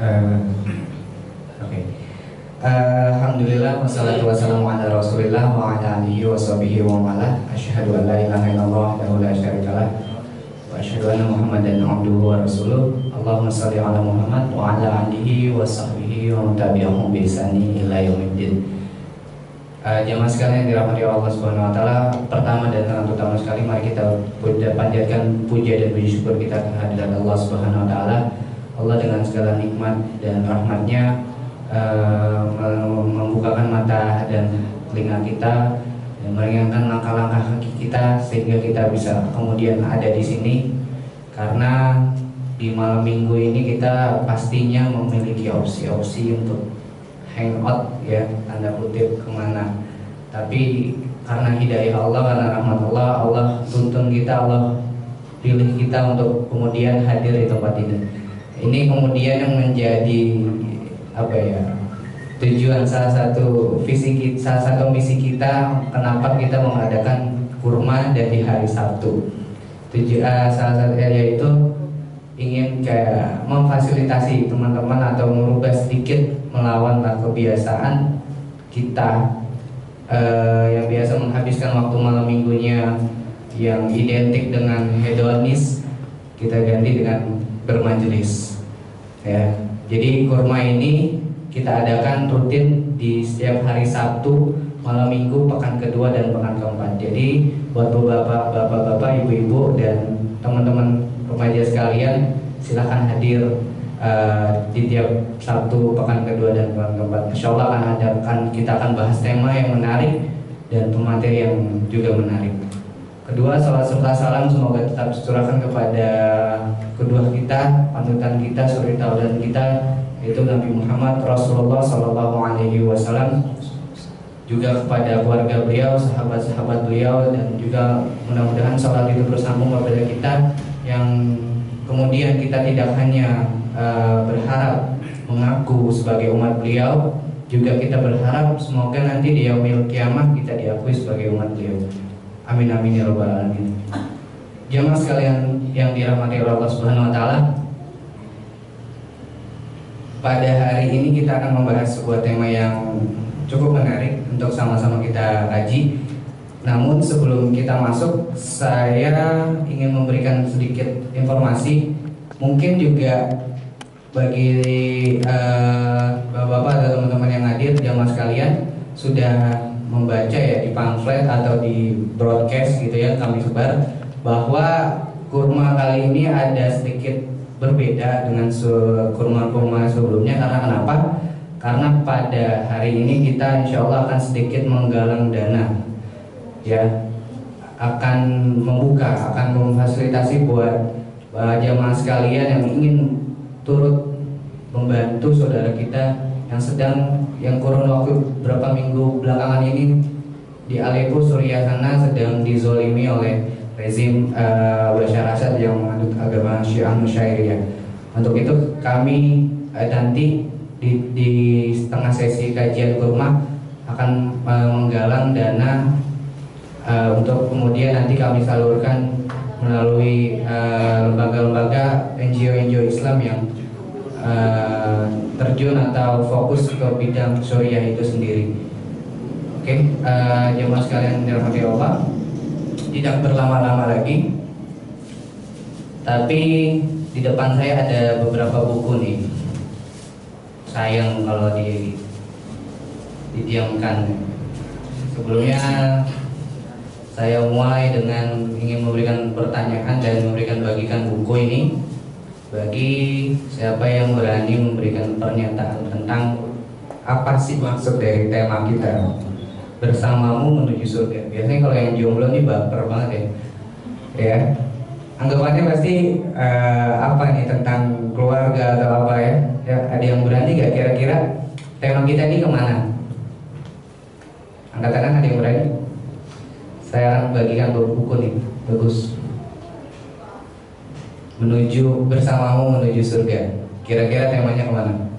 Eh, Oke. Alhamdulillah wassalatu wassalamu ala Rasulillah wa ala alihi wa sahbihi wa wala. Asyhadu an la ilaha illallah wa la syarikalah wa asyhadu anna Muhammadan abduhu wa rasuluh. Allahumma shalli ala Muhammad wa ala alihi wa sahbihi wa tabi'ahum bi ihsani ila yaumiddin. Jamaah sekalian dirahmati Allah Subhanahu wa taala, pertama dan terutama sekali mari kita panjatkan puja dan puji syukur kita kehadirat Allah Subhanahu wa taala. Allah dengan segala nikmat dan rahmatnya membukakan mata dan telinga kita dan meringankan langkah-langkah kaki kita sehingga kita bisa kemudian ada di sini, karena di malam minggu ini kita pastinya memiliki opsi-opsi untuk hangout ya, tanda kutip kemana, tapi karena hidayah Allah, karena rahmat Allah, Allah tuntun kita, Allah pilih kita untuk kemudian hadir di tempat ini kemudian yang menjadi apa ya, tujuan salah satu misi kita, kenapa kita mengadakan kurma dan di hari Sabtu. Salah satunya yaitu ingin kayak memfasilitasi teman-teman atau merubah sedikit, melawan kebiasaan kita yang biasa menghabiskan waktu malam minggunya yang identik dengan hedonis, kita ganti dengan bermajelis ya. Jadi kurma ini kita adakan rutin di setiap hari Sabtu, malam minggu, pekan kedua dan pekan keempat. Jadi buat bapak-bapak, ibu-ibu dan teman-teman remaja sekalian, silahkan hadir di tiap Sabtu, pekan kedua dan pekan keempat. Insya Allah kita akan bahas tema yang menarik dan pemateri yang juga menarik. Kedua, salawat serta salam semoga tetap tercurahkan kepada kedua kita, panutan kita, suri tauladan kita, yaitu Nabi Muhammad Rasulullah Sallallahu Alaihi Wasallam, juga kepada keluarga beliau, sahabat-sahabat beliau, dan juga mudah-mudahan salat itu bersambung kepada kita, yang kemudian kita tidak hanya berharap mengaku sebagai umat beliau, juga kita berharap semoga nanti di yaumil kiamah kita diakui sebagai umat beliau. Amin amin ya rabbal alamin. Jamaah sekalian yang dirahmati Allah Subhanahu wa taala, pada hari ini kita akan membahas sebuah tema yang cukup menarik untuk sama-sama kita kaji. Namun sebelum kita masuk, saya ingin memberikan sedikit informasi, mungkin juga bagi bapak-bapak atau teman-teman yang hadir, jamaah sekalian sudah membaca ya di pamflet atau di broadcast gitu ya, kami sebar bahwa kurma kali ini ada sedikit berbeda dengan kurma-kurma sebelumnya. Karena kenapa? Karena pada hari ini kita insya Allah akan sedikit menggalang dana ya, akan membuka, akan memfasilitasi buat jamaah sekalian yang ingin turut membantu saudara kita yang kurun waktu berapa minggu belakangan ini di Aleppo, Suriah sana sedang dizolimi oleh rezim Bashar Assad yang menganut agama Syiah Nusyairiyah. Untuk itu kami nanti di setengah sesi kajian kurma akan menggalang dana untuk kemudian nanti kami salurkan melalui lembaga-lembaga NGO Islam yang terjun atau fokus ke bidang Suriah itu sendiri. Oke, jemaah sekalian dirahmati Allah, tidak berlama-lama lagi, tapi di depan saya ada beberapa buku nih. Sayang kalau didiamkan. Sebelumnya saya mulai dengan ingin memberikan pertanyaan dan bagikan buku ini bagi siapa yang berani memberikan pernyataan tentang apa sih maksud dari tema kita, bersamamu menuju surga. Biasanya kalau yang jomblo nih baper banget ya. Anggapannya pasti apa nih, tentang keluarga atau apa ya. Ada yang berani gak kira-kira tema kita ini kemana? Angkat tangan, ada yang berani? Saya akan bagikan buku nih, bagus. Bersamamu menuju surga. Kira-kira temanya kemana?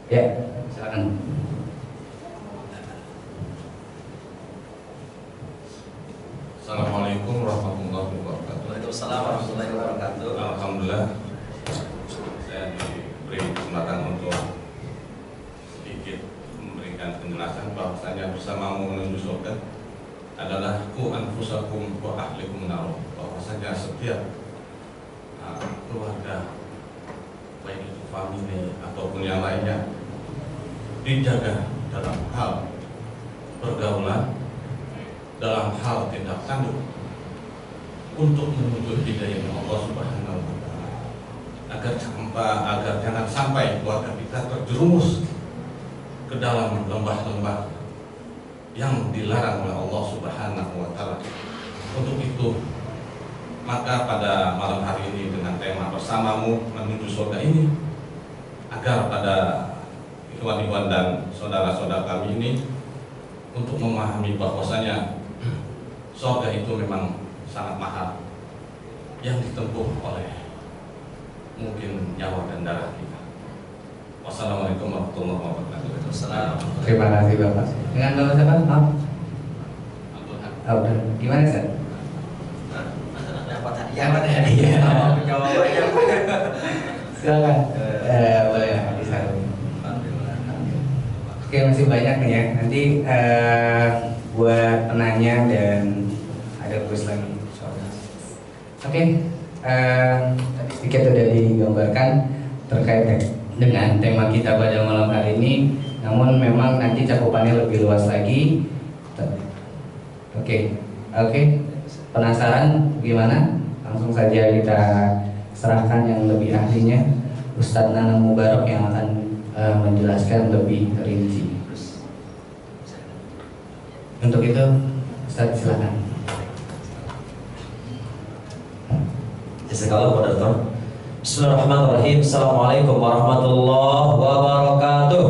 Ya, silakan. Assalamualaikum warahmatullahi wabarakatuh. Waalaikumsalam warahmatullahi wabarakatuh. Alhamdulillah, bersamamu menuju surga adalah ku anfusakum wa ahlikum nar. Bahwasanya setiap keluarga, baik itu famili ataupun yang lainnya, dijaga dalam hal pergaulan, dalam hal tindak tanduk untuk menuju hidayah Allah Subhanahu wa Ta'ala, agar jangan sampai keluarga kita terjerumus ke dalam lembah-lembah yang dilarang oleh Allah Subhanahu wa Ta'ala. Untuk itu, maka pada malam hari ini dengan tema bersamamu menuju surga ini, agar pada ikhwan-ikhwan dan saudara-saudara kami ini untuk memahami bahwasanya surga itu memang sangat mahal, yang ditempuh oleh mungkin nyawa dan darah kita. Wassalamualaikum warahmatullahi wabarakatuh. Terima kasih Bapak. Dengan Bapak siapa? Maaf. Abdul. Gimana sih? Dapat hadiah. Jawabannya. Silakan. Boleh bisa. Oke, masih banyak nih ya. Nanti buat penanya dan ada kuis lagi. Oke, tadi sedikit sudah digambarkan terkait dengan tema kita pada malam hari ini. Namun memang nanti cakupannya lebih luas lagi. Oke, penasaran gimana? Langsung saja kita serahkan yang lebih ahlinya, Ustadz Nanang Mubarak yang akan menjelaskan lebih rinci. Untuk itu, Ustadz silakan. Jazakallah moderator. Bismillahirrahmanirrahim. Assalamualaikum warahmatullahi wabarakatuh.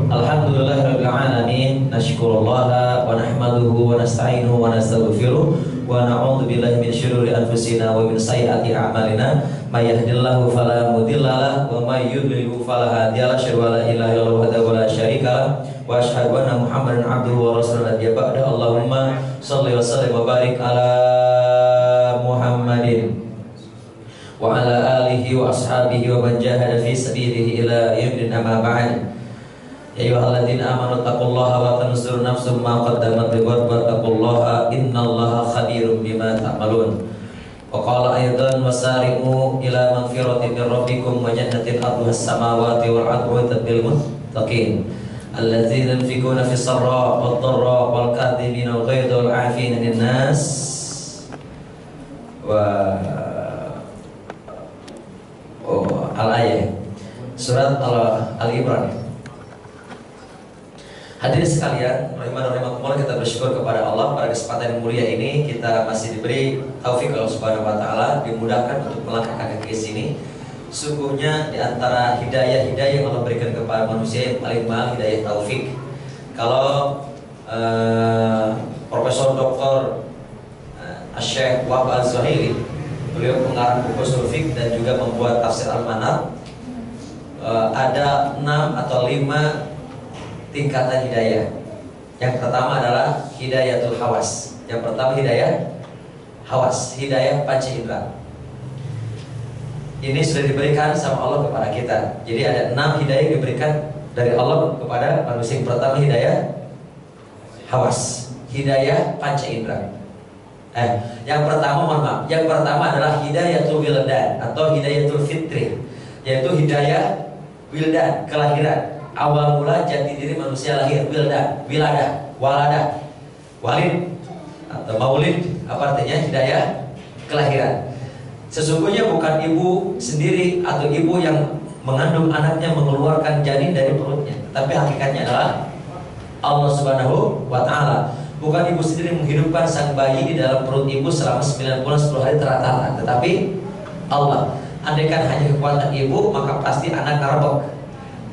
Alhamdulillahirabbil alamin. Nashkurullaha wa nahmaduhu wa nasta'inuhu wa nastaghfiruh wa na'udzu billahi min syururi anfusina wa min sayyiati a'malina. May yahdihillahu fala mudhillalah wa may yudlil fala hadiyalah. Asyhadu an la ilaha illallah wahdahu la syarikalah wa asyhadu anna Muhammadan abduhu wa rasuluhu. Ba'da Allahumma shalli wa sallim wa barik ala Muhammadin wa ala alihi wa ashabihi wa man jahada fi sabilihi ila yaumil amma ba'd. Ya ayyuhalladzina amanu taqullaha wa tanzur nafsum ma qaddamat lighad wa taqullaha innallaha khabirum bima ta'malun. Wa qala aidan wasari'u ila magfiratin min rabbikum wa jannatin arduha as-samawati wal ardu lil muttaqin alladzina yunfiquna fis sarra wad dharra wal kadhibina al ghaidha wal 'afina 'anil nas wa al-ayat surat Al-Imran. Hadirin sekalian, rahimanallah, kita bersyukur kepada Allah pada kesempatan yang mulia ini kita masih diberi taufik Allah Subhanahu wa taala, dimudahkan untuk melangkahkan kaki ke sini. Sungguhnya di antara hidayah-hidayah yang Allah berikan kepada manusia yang paling mahal hidayah taufik. Kalau Profesor Dr. Syekh Wahab Al-Zuhaili, beliau pengarang buku Ushul Fiqh dan juga membuat tafsir Al-Manar, ada 6 atau 5 tingkatan hidayah. Yang pertama adalah hidayatul hawas. Yang pertama hidayah hawas, hidayah panca indera. Ini sudah diberikan sama Allah kepada kita. Jadi ada 6 hidayah yang diberikan dari Allah kepada manusia. Yang pertama hidayah hawas, hidayah panca indera. Yang pertama, mohon maaf, yang pertama adalah hidayatul wildan atau hidayatul fitri, yaitu hidayah wildan, kelahiran. Awal mula jati diri manusia lahir, wildan, wiladah, waladah, walid atau maulid, apa artinya? Hidayah kelahiran. Sesungguhnya bukan ibu sendiri atau ibu yang mengandung anaknya mengeluarkan janin dari perutnya, tapi hakikatnya adalah Allah Subhanahu wa taala. Bukan ibu sendiri menghidupkan sang bayi di dalam perut ibu selama 9 bulan 10 hari teratar, tetapi Allah. Andaikan hanya kekuatan ibu, maka pasti anak ngarbek,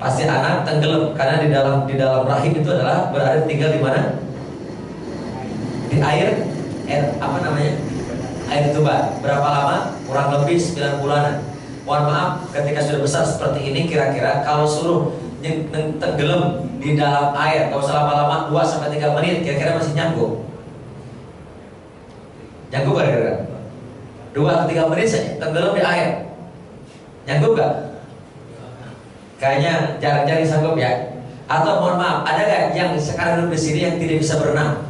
pasti anak tenggelam, karena di dalam rahim itu adalah berada tinggal di mana? Di air apa namanya? Air tuba. Berapa lama? Kurang lebih 9 bulanan. Mohon maaf, ketika sudah besar seperti ini, kira-kira kalau suruh tenggelam di dalam air, kalau selama-lama 2-3 menit, kira-kira masih nyangkut? Nyangkut gak kira-kira? 2-3 menit saja tenggelam di air, nyangkut gak? Kayaknya jarang-jarang sanggup ya. Atau mohon maaf, ada gak yang sekarang duduk di sini yang tidak bisa berenang?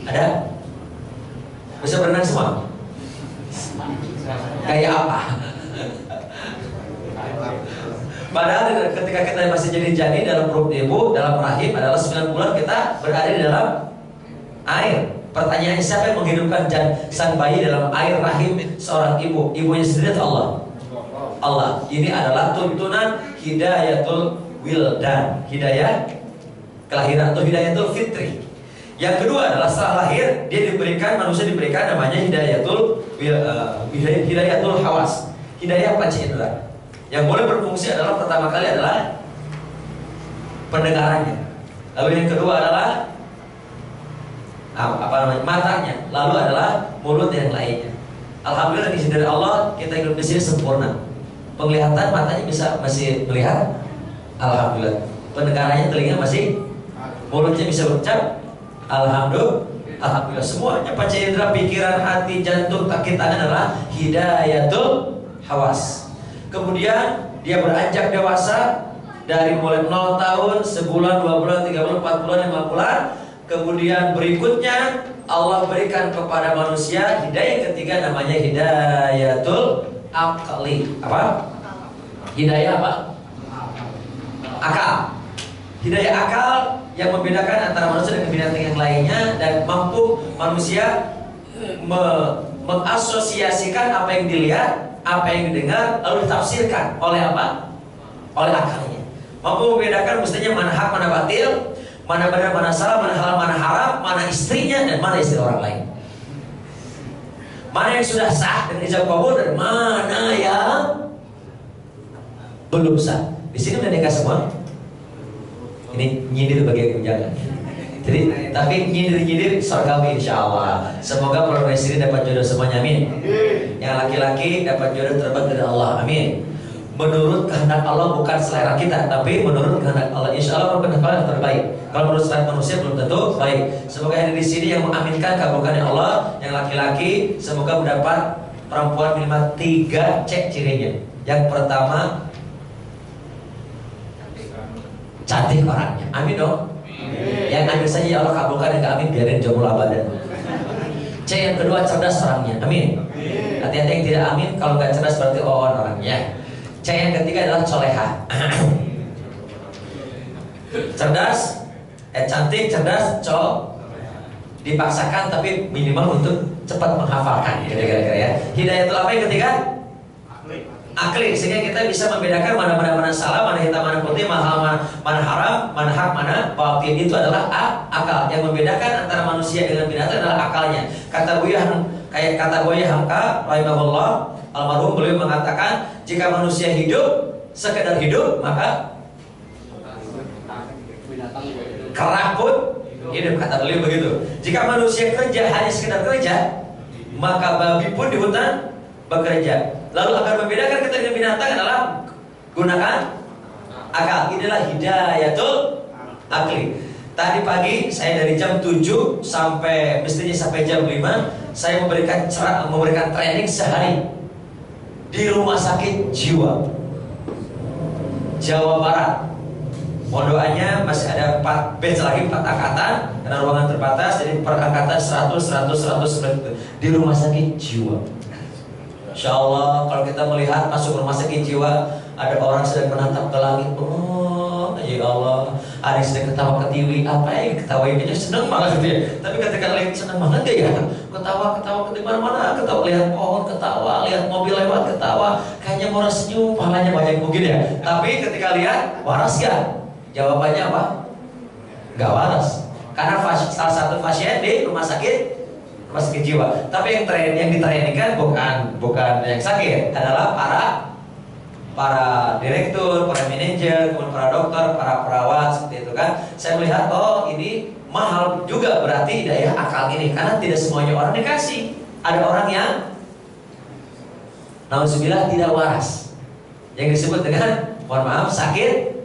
Ada? Bisa berenang semua? Kayak apa? Padahal ketika kita masih jadi janin dalam perut ibu, dalam rahim adalah 9 bulan kita berada di dalam air. Pertanyaannya, siapa yang menghidupkan sang bayi dalam air rahim seorang ibu? Ibunya sendiri atau Allah? Allah. Ini adalah tuntunan hidayatul wildan, hidayah kelahiran atau hidayatul fitri. Yang kedua adalah setelah lahir dia diberikan, manusia diberikan namanya hidayatul hawas, hidayah panca indera. Yang boleh berfungsi adalah pertama kali adalah pendengarannya, lalu yang kedua adalah matanya, lalu adalah mulut yang lainnya. Alhamdulillah di sini dari Allah kita hidup di sini sempurna. Penglihatan matanya masih melihat, alhamdulillah. Pendengarannya telinga masih, mulutnya bisa berucap, alhamdulillah. Semuanya panca indera, pikiran, hati, jantung, kaki, tangan adalah hidayatul hawas. Kemudian dia beranjak dewasa dari mulai 0 tahun, sebulan, 2 bulan, 3 bulan, 4 bulan, 5 bulan. Kemudian berikutnya Allah berikan kepada manusia hidayah yang ketiga namanya hidayatul akli. Apa? Hidayah apa? Akal. Hidayah akal yang membedakan antara manusia dengan binatang yang lainnya dan mampu manusia mengasosiasikan apa yang dilihat, apa yang didengar, lalu ditafsirkan oleh apa? Oleh akalnya. Mampu membedakan mestinya mana hak, mana batil, mana benar, mana salah, mana halal, mana haram, mana istrinya dan mana istri orang lain. Mana yang sudah sah dan ijab kabul dan mana yang belum sah. Di sini udah nikah semua. Ini nyindir bagi jangan. Jadi, tapi nyindir surgawi insya Allah. Semoga para istri dapat jodoh semuanya, amin. Yang laki-laki dapat jodoh terbaik dari Allah, amin. Menurut kehendak Allah, bukan selera kita, tapi menurut kehendak Allah. Insya Allah kehendak Allah yang terbaik. Kalau menurut selera manusia belum tentu baik. Semoga yang di sini yang mengaminkan kabulkannya Allah. Yang laki-laki semoga mendapat perempuan minimal 3 cek cirinya. Yang pertama, cantik orangnya, amin dong. Yang ambil saja ya Allah kabulkan, yang gak amin biarin jomblo abadan. C yang kedua, cerdas orangnya, amin. Hati-hati yang tidak amin, kalau nggak cerdas berarti orangnya. C yang ketiga adalah soleha. Cerdas, cantik, cerdas, dipaksakan tapi minimal untuk cepat menghafalkan, kira-kira ya. Hidayatul apa yang ketiga? Akli, sehingga kita bisa membedakan mana salah, mana hitam, mana putih, mana haram, mana hak, mana batil. Itu adalah akal. Yang membedakan antara manusia dengan binatang adalah akalnya. Kata Buya Hamka rahimahullah almarhum, beliau mengatakan jika manusia hidup sekedar hidup maka kera pun hidup, kata beliau begitu. Jika manusia kerja hanya sekedar kerja maka babi pun di hutan bekerja. Lalu akan membedakan kita dengan binatang adalah gunakan akal. Inilah hidayatul akli. Tadi pagi saya dari jam 7 sampai mestinya sampai jam 5 saya memberikan training sehari di rumah sakit jiwa Jawa Barat. Mohon doanya, masih ada 4 batch lagi, 4 angkatan karena ruangan terbatas, jadi per angkatan 100 di rumah sakit jiwa. Insya Allah kalau kita melihat masuk rumah sakit jiwa ada orang sedang menatap ke langit, oh ya Allah, ada yang sedang ketawa ketiwi, apa yang ketawain aja seneng banget gitu ya. Tapi ketika lihat seneng banget gak ya, ketawa di mana-mana, ketawa, lihat pohon ketawa, lihat mobil lewat ketawa, kayaknya mau senyum, pahalanya banyak mungkin ya. Tapi ketika lihat waras gak? Jawabannya apa? Gak waras. Karena salah satu pasien di rumah sakit jiwa. Tapi yang ditrainingkan bukan yang sakit, adalah para direktur, para manajer, kemudian para dokter, para perawat seperti itu kan. Saya melihat oh ini mahal juga berarti daya akal ini, karena tidak semuanya orang dikasih. Ada orang yang nauzubillah tidak waras, yang disebut dengan mohon maaf sakit.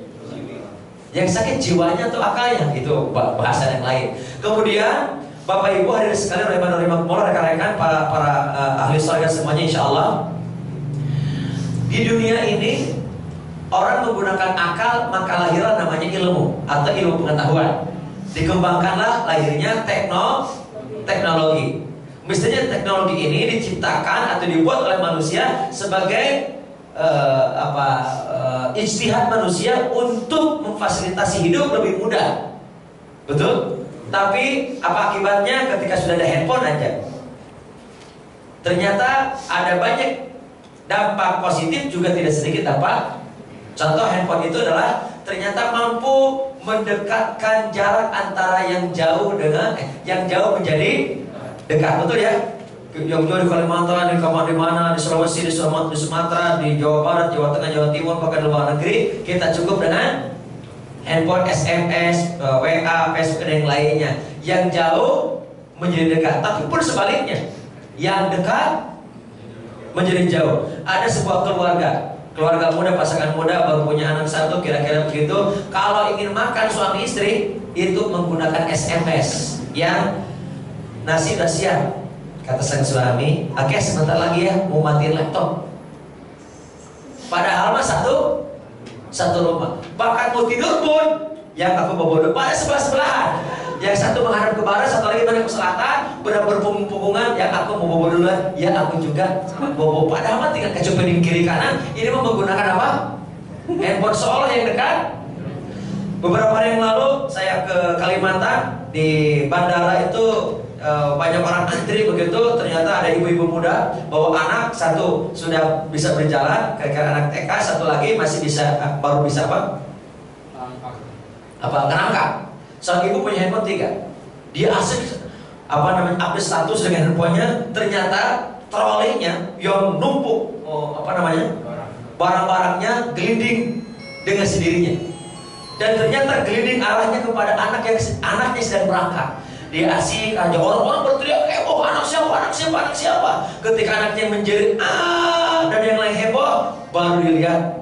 Yang sakit jiwanya atau akalnya, itu bahasan yang lain. Kemudian Bapak Ibu hadirin sekalian, rahimakumullah, rekan-rekan para ahli surga semuanya insya Allah. Di dunia ini orang menggunakan akal, maka lahirlah namanya ilmu atau ilmu pengetahuan. Dikembangkanlah lahirnya teknologi. Mestinya teknologi ini diciptakan atau dibuat oleh manusia sebagai ijtihad manusia untuk memfasilitasi hidup lebih mudah. Betul? Tapi apa akibatnya ketika sudah ada handphone aja? Ternyata ada banyak dampak positif juga tidak sedikit dampak. Contoh handphone itu adalah ternyata mampu mendekatkan jarak antara yang jauh dengan yang jauh menjadi dekat, betul ya? Yang jauh di Kalimantan, di mana, di Sulawesi, di Sumatera, di Jawa Barat, Jawa Tengah, Jawa Timur, bahkan di luar negeri, kita cukup dengan handphone, SMS, WA, Facebook dan yang lainnya. Yang jauh menjadi dekat, tapi pun sebaliknya, yang dekat menjadi jauh. Ada sebuah keluarga muda, pasangan muda baru punya anak satu, kira-kira begitu. Kalau ingin makan suami istri itu menggunakan SMS yang nasi udah siap. Kata sang suami, oke sebentar lagi ya mau matiin laptop. Padahal mah satu rumah. Bahkan mau tidur pun yang aku bobo pada sebelah-sebelahan. Yang satu menghadap ke barat, satu lagi menghadap ke selatan, berhubungan. Yang aku mau bobo duluan, ya aku juga bobo. Padahal mah tinggal kecupin kiri kanan. Ini mah menggunakan apa? Handphone seolah yang dekat. Beberapa hari yang lalu saya ke Kalimantan, di bandara itu banyak orang antri begitu. Ternyata ada ibu-ibu muda bawa anak, satu sudah bisa berjalan, kayak anak TK, satu lagi masih bisa baru bisa ngerangkak. Sang ibu punya handphone 3. Dia asik update status dengan handphonenya. Ternyata trolenya yang numpuk barang-barangnya gelinding dengan sendirinya. Dan ternyata gelinding arahnya kepada anaknya sedang berangkat. Dia asik aja, orang-orang berteriak heboh, anak siapa. Ketika anaknya menjerit dan yang lain heboh, baru dilihat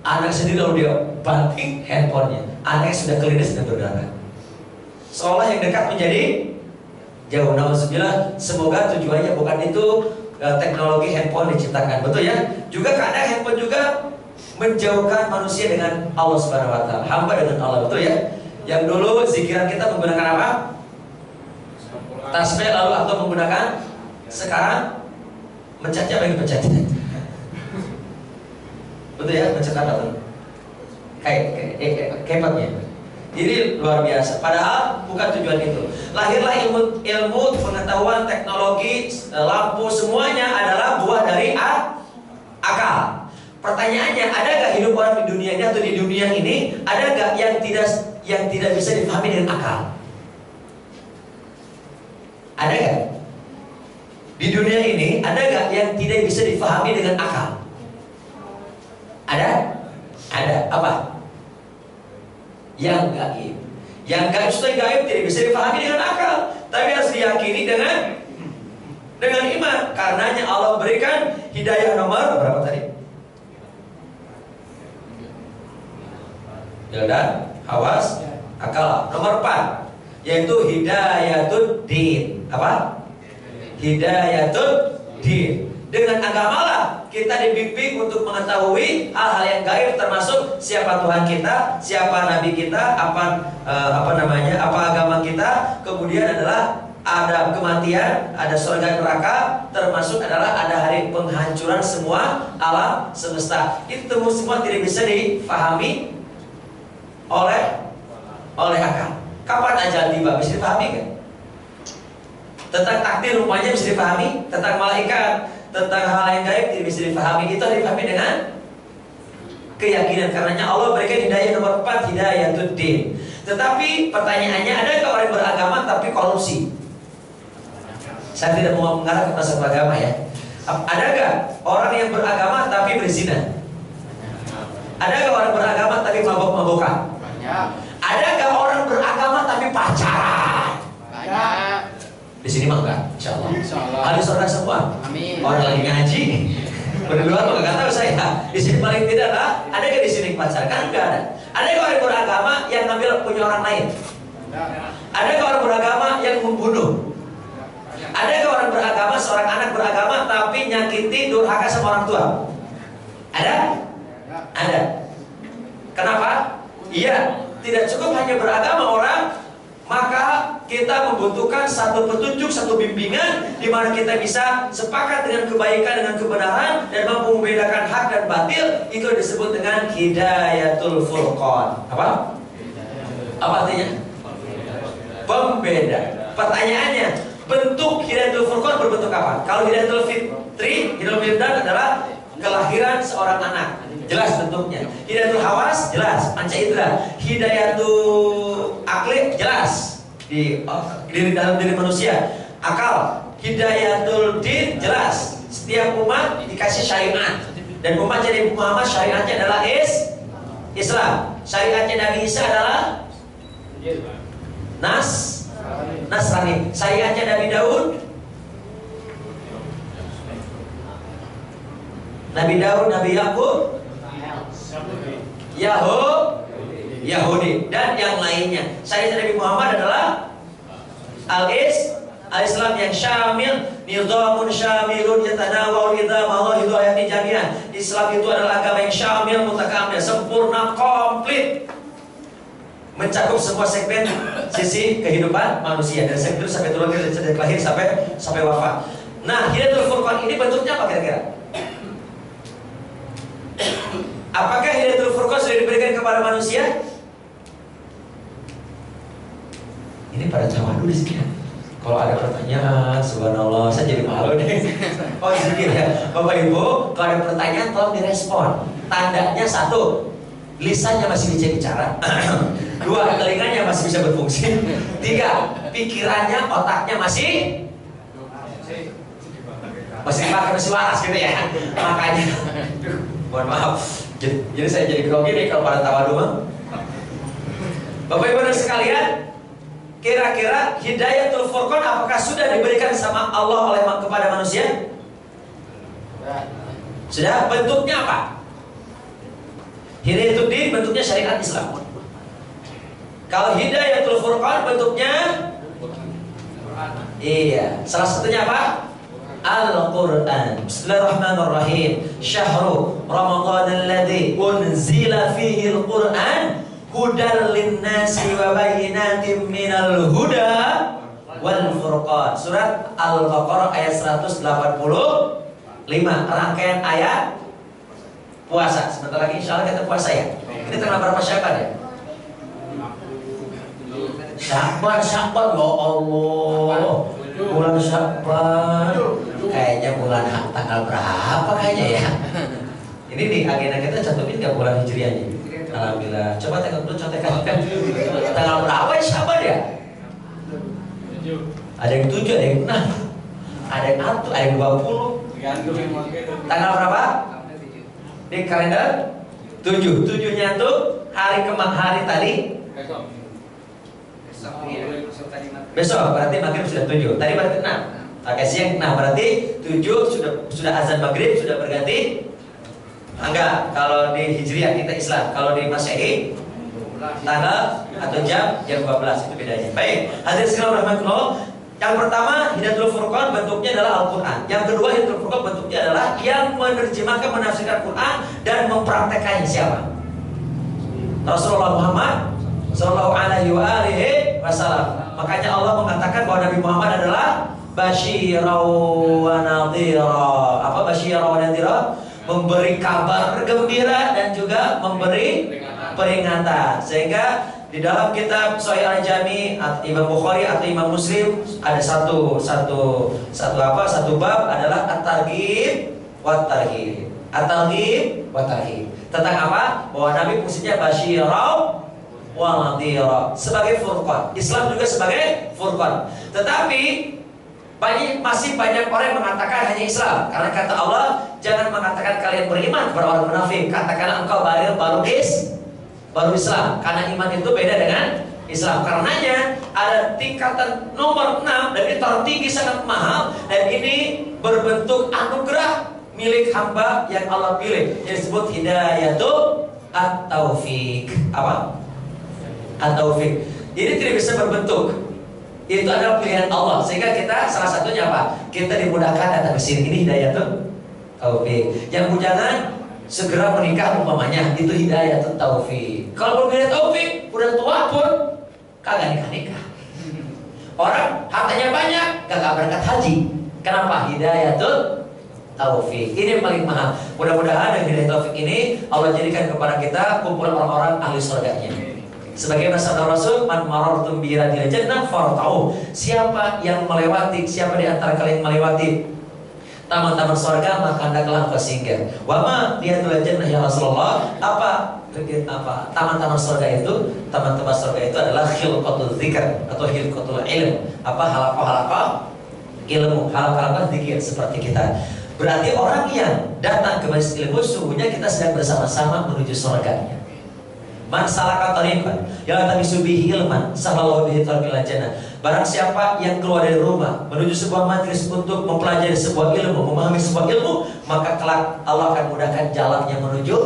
anak sendiri, lalu dia banting handphonenya. Anaknya sudah kelindes dan berdarah. Seolah yang dekat menjadi jauh. Nauzubillah, semoga tujuannya bukan itu teknologi handphone diciptakan, betul ya? Juga kadang handphone juga menjauhkan manusia dengan Allah Subhanahu wa taala, hamba dengan Allah, betul ya? Yang dulu zikiran kita menggunakan apa? Tasbih, lalu atau menggunakan sekarang mencetnya bagi pencet. Betul ya, mencet apa? Kepatnya. Jadi luar biasa. Padahal bukan tujuan itu. Lahirlah ilmu pengetahuan, teknologi, lampu, semuanya adalah buah dari akal. Pertanyaannya, ada gak hidup orang di dunia ini atau di dunia ini, ada gak yang tidak bisa dipahami dengan akal? Ada gak? Di dunia ini ada gak yang tidak bisa dipahami dengan akal? Ada? Ada. Apa? Yang gaib. Yang gaib sudah gaib tidak bisa dipahami dengan akal, tapi harus diyakini dengan iman. Karenanya Allah berikan hidayah nomor berapa tadi? Dan hawas, akal. Nomor 4, yaitu hidayatul din. Apa? Hidayatul din. Dengan agamalah kita dibimbing untuk mengetahui hal-hal yang gaib, termasuk siapa Tuhan kita, siapa Nabi kita, apa agama kita. Kemudian adalah ada kematian, ada surga neraka, termasuk adalah ada hari penghancuran semua alam semesta. Itu semua tidak bisa dipahami oleh akal. Kapan ajal tiba bisa dipahami kan? Tentang takdir rupanya bisa dipahami, tentang malaikat, tentang hal yang gaib tidak bisa dipahami. Itu dipahami dengan keyakinan. Karenanya Allah berikan hidayah nomor 4, hidayatul din. Tetapi pertanyaannya, adakah orang beragama tapi korupsi? Saya tidak mau mengarah ke masalah agama ya. Adakah orang yang beragama tapi berzina? Adakah orang beragama tapi mabok-mabokan? Adakah orang beragama tapi pacaran? Banyak. Di sini mah enggak, insyaallah. Ada saudara semua. Amin. Orang lagi ngaji. Berdua mah enggak tahu saya. Di sini paling tidak lah. Adakah di sini pacaran? Kan enggak ada. Adakah orang beragama yang ngambil punya orang lain? Adakah orang beragama yang membunuh? Adakah orang beragama, seorang anak beragama tapi nyakiti durhaka sama orang tua? Ada? Ada. Kenapa? Iya, tidak cukup hanya beragama orang, maka kita membutuhkan satu petunjuk, satu bimbingan di mana kita bisa sepakat dengan kebaikan, dengan kebenaran, dan mampu membedakan hak dan batil. Itu disebut dengan hidayatul furqan. Apa? Apa artinya? Pembeda. Pertanyaannya, bentuk hidayatul furqan berbentuk apa? Kalau hidayatul fitri, hidayatul fitri adalah kelahiran seorang anak, jelas bentuknya. Hidayatul hawas, jelas, panca indera. Hidayatul akli, jelas, di dalam diri manusia, akal. Hidayatul din, jelas, setiap umat dikasih syariat, dan umat jadi Muhammad syariatnya adalah Islam. Syariatnya Nabi Isa adalah Nasrani. Syariatnya Nabi Daud, Nabi Yakub, Yahudi, dan yang lainnya. Syariat Nabi Muhammad adalah Al-Islam yang syamil, nizamun syamilun yatanawal idamallahi ayati jami'an. Islam itu adalah agama yang syamil, mutakamil, sempurna, komplit, mencakup semua segmen sisi kehidupan manusia, dari segmen sampai turun, dari lahir sampai wafat. Nah, hidayatul furqan ini bentuknya apa kira-kira? Apakah hidayatul furqan sudah diberikan kepada manusia? Ini pada tawadhu di sini. Kalau ada pertanyaan, subhanallah, saya jadi malu deh. Oh, sedikit ya, Bapak Ibu, kalau ada pertanyaan tolong direspon. Tandanya satu, lisannya masih bisa bicara. Dua, telinganya masih bisa berfungsi. Tiga, pikirannya, otaknya masih dipakai, masih waras gitu ya. Makanya, mohon maaf. Jadi saya jadi grogi nih kalau pada tawadhu mah. Bapak Ibu dan sekalian, kira-kira hidayatul furqan apakah sudah diberikan sama Allah kepada manusia? Sudah. Bentuknya apa? Hidayatul din bentuknya syariat Islam. Kalau hidayatul furqan bentuknya, iya, salah satunya apa? Al-Quran. Bismillahirrahmanirrahim. Syahru Ramadan alladzi unzila fihi al-Quran hudal linnasi wa bayyinatin minal huda wal furqan. Surat Al-Baqarah ayat 185, rangkaian ayat puasa. Sebentar lagi insya Allah kita puasa ya. Ini tanggal berapa Syaban ya? Syaban ya Allah. Bulan Syaban. Kayaknya bulan tanggal berapa kayaknya ya? Ini di agenda kita cantumin nggak bulan hijriahnya? Alhamdulillah. Coba tengok dulu contekan. Tanggal berapa ya Syaban ya? Ada yang 7, ada yang 6, ada yang 1, ada yang 20. Tanggal berapa? Di kalender 7. 7-nya tuh hari tadi. Besok berarti maghrib sudah 7. Tadi berarti 6. Oke, siang. Nah, berarti 7 sudah azan maghrib, sudah berganti. Enggak, kalau di Hijriah kita Islam, kalau di Masehi tanggal atau jam 12 itu bedanya. Baik, hadirin sekalian rahimakumullah. Yang pertama, hidayatul furqan bentuknya adalah Al-Quran. Yang kedua, hidayatul furqan bentuknya adalah yang menerjemahkan, menafsirkan Quran dan mempraktekannya siapa? Rasulullah Muhammad sallallahu alaihi wasallam. Makanya Allah mengatakan bahwa Nabi Muhammad adalah basyirau wa nadhira. Apa basyirau wa nadhira? Memberi kabar gembira dan juga memberi peringatan. Sehingga di dalam kitab Sahih Al-Jami Imam Bukhari atau Imam Muslim ada satu bab adalah at-targhib wa tarhib. At-targhib wa tarhib. Tentang apa? Bahwa Nabi fungsinya basyirau wa nadhira, sebagai furqan. Islam juga sebagai furqan. Tetapi masih banyak orang yang mengatakan hanya Islam. Karena kata Allah, jangan mengatakan kalian beriman kepada orang munafik, katakanlah engkau baru Islam. Karena iman itu beda dengan Islam. Karenanya ada tingkatan nomor 6 dan ini tertinggi, sangat mahal, dan ini berbentuk anugerah milik hamba yang Allah pilih, yang disebut hidayatul at-taufiq. Apa? At-taufiq. Ini tidak bisa berbentuk. Itu adalah pilihan Allah. Sehingga kita salah satunya apa? Kita dimudahkan datang ke sini. Ini hidayatul taufiq. Yang bujangan segera menikah umpamanya, itu hidayah taufik. Kalau belum hidayah taufik, udah tua pun kagak nikah-nikah. Orang hartanya banyak, kagak berangkat haji. Kenapa? Hidayah taufik. Ini yang paling mahal. Mudah-mudahan dengan hidayah taufik ini Allah jadikan kepada kita kumpulan orang-orang ahli surganya. Sebagaimana sabda Rasul, man marartum bi radil jannah fartau. Siapa yang melewati, siapa di antara kalian melewati taman-taman surga, maka hendaklah engkau singgah. Wa ma riyadul jannah ya Rasulullah? Apa taman-taman surga itu? Taman-taman surga itu adalah khilqatul dzikr atau khilqatul ilm. Apa halaqah ilmu, halaqah dzikir seperti kita. Berarti orang yang datang ke majelis ilmu sungguhnya kita sedang bersama-sama menuju surganya. Man salaka tariqan yaltamisu bihi ilman sahallahu bihi tariqal jannah. Barang siapa yang keluar dari rumah menuju sebuah majelis untuk mempelajari sebuah ilmu, memahami sebuah ilmu, maka kelak Allah akan mudahkan jalannya menuju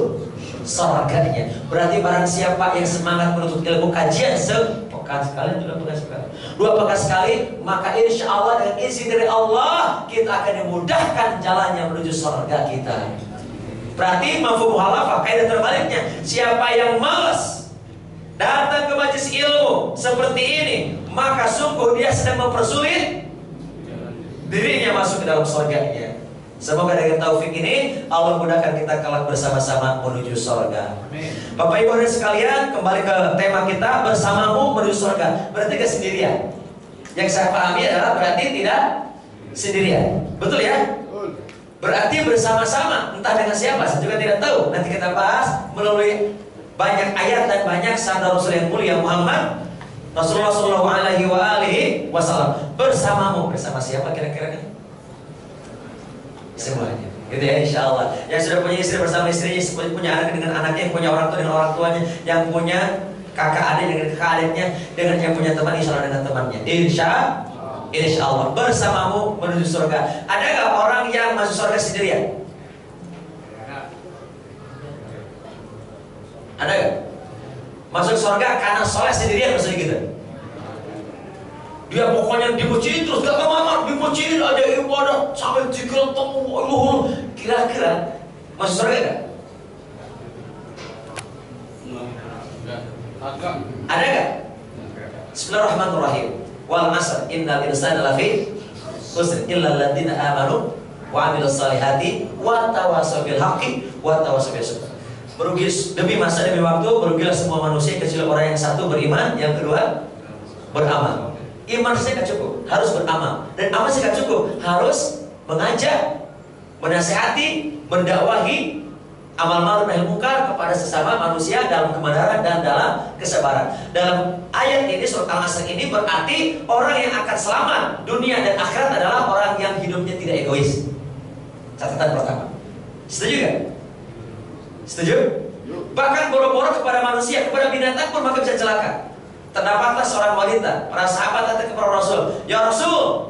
surganya. Berarti barang siapa yang semangat menuntut ilmu kajian sepekan sekali, 2 pekan sekali, 2 pekan sekali, maka insya Allah dengan izin dari Allah kita akan dimudahkan jalannya menuju surga kita. Berarti mafhum mukhalafah, kaidah terbaliknya, siapa yang malas datang ke majelis ilmu seperti ini, maka sungguh dia sedang mempersulit dirinya masuk ke dalam surganya. Semoga dengan taufik ini Allah mudahkan kita kelak bersama-sama menuju surga. Bapak Ibu hadirin sekalian, kembali ke tema kita, bersamamu menuju surga. Berarti tidak sendirian. Yang saya pahami adalah berarti tidak sendirian. Betul ya? Berarti bersama-sama, entah dengan siapa, saya juga tidak tahu. Nanti kita bahas melalui banyak ayat dan banyak sabda Rasul yang mulia Muhammad Rasulullah Shallallahu Alaihi Wasallam. Bersamamu, bersama siapa kira-kira? Semuanya, gitu ya, insya Allah. Yang sudah punya istri bersama istrinya, punya anak dengan anaknya, yang punya orang tua dengan orang tuanya, yang punya kakak adik dengan kakak adiknya, dengan yang punya teman insya Allah dengan temannya. Insya Allah bersamamu menuju surga. Ada nggak orang yang masuk surga sendirian? Ada nggak? Masuk surga karena soleh sendirian maksudnya gitu? Dia pokoknya dipujiin terus gak kemana, dipujiin aja ibadah sampai zikir temu. Kira-kira masuk surga nggak? Ada nggak? Bismillahirrahmanirrahim. Wal 'asr innal insana lafi khusr illa alladziina aamanu wa 'amilus shalihati wa tawassaw bil haqqi wa tawassaw bis sabr. Merugi demi masa demi waktu, merugilah semua manusia kecuali orang yang satu beriman, yang kedua beramal. Iman saja tidak cukup, harus beramal. Dan amal saja tidak cukup, harus mengajak, menasihati, mendakwahi amal ma'ruf nahi munkar kepada sesama manusia dalam kebenaran dan dalam kesabaran. Dalam ayat ini, surat Al-Asr ini berarti orang yang akan selamat dunia dan akhirat adalah orang yang hidupnya tidak egois. Catatan pertama. Setuju gak? Setuju? Bahkan boro-boro kepada manusia, kepada binatang pun maka bisa celaka. Terdapatlah seorang wanita, para sahabat datang kepada Rasul. Ya Rasul,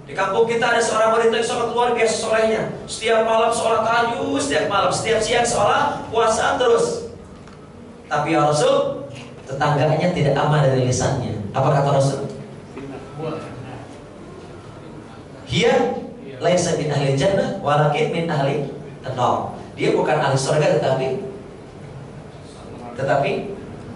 di kampung kita ada seorang wanita yang sangat luar biasa solehnya. Setiap malam sholat tahajud, setiap malam, setiap siang sholat puasa terus. Tapi ya Rasul, tetangganya tidak aman dari lisannya. Apa kata Rasul? Hiya laisa min ahli jannah walakin min ahli an-nar. Dia bukan ahli surga tetapi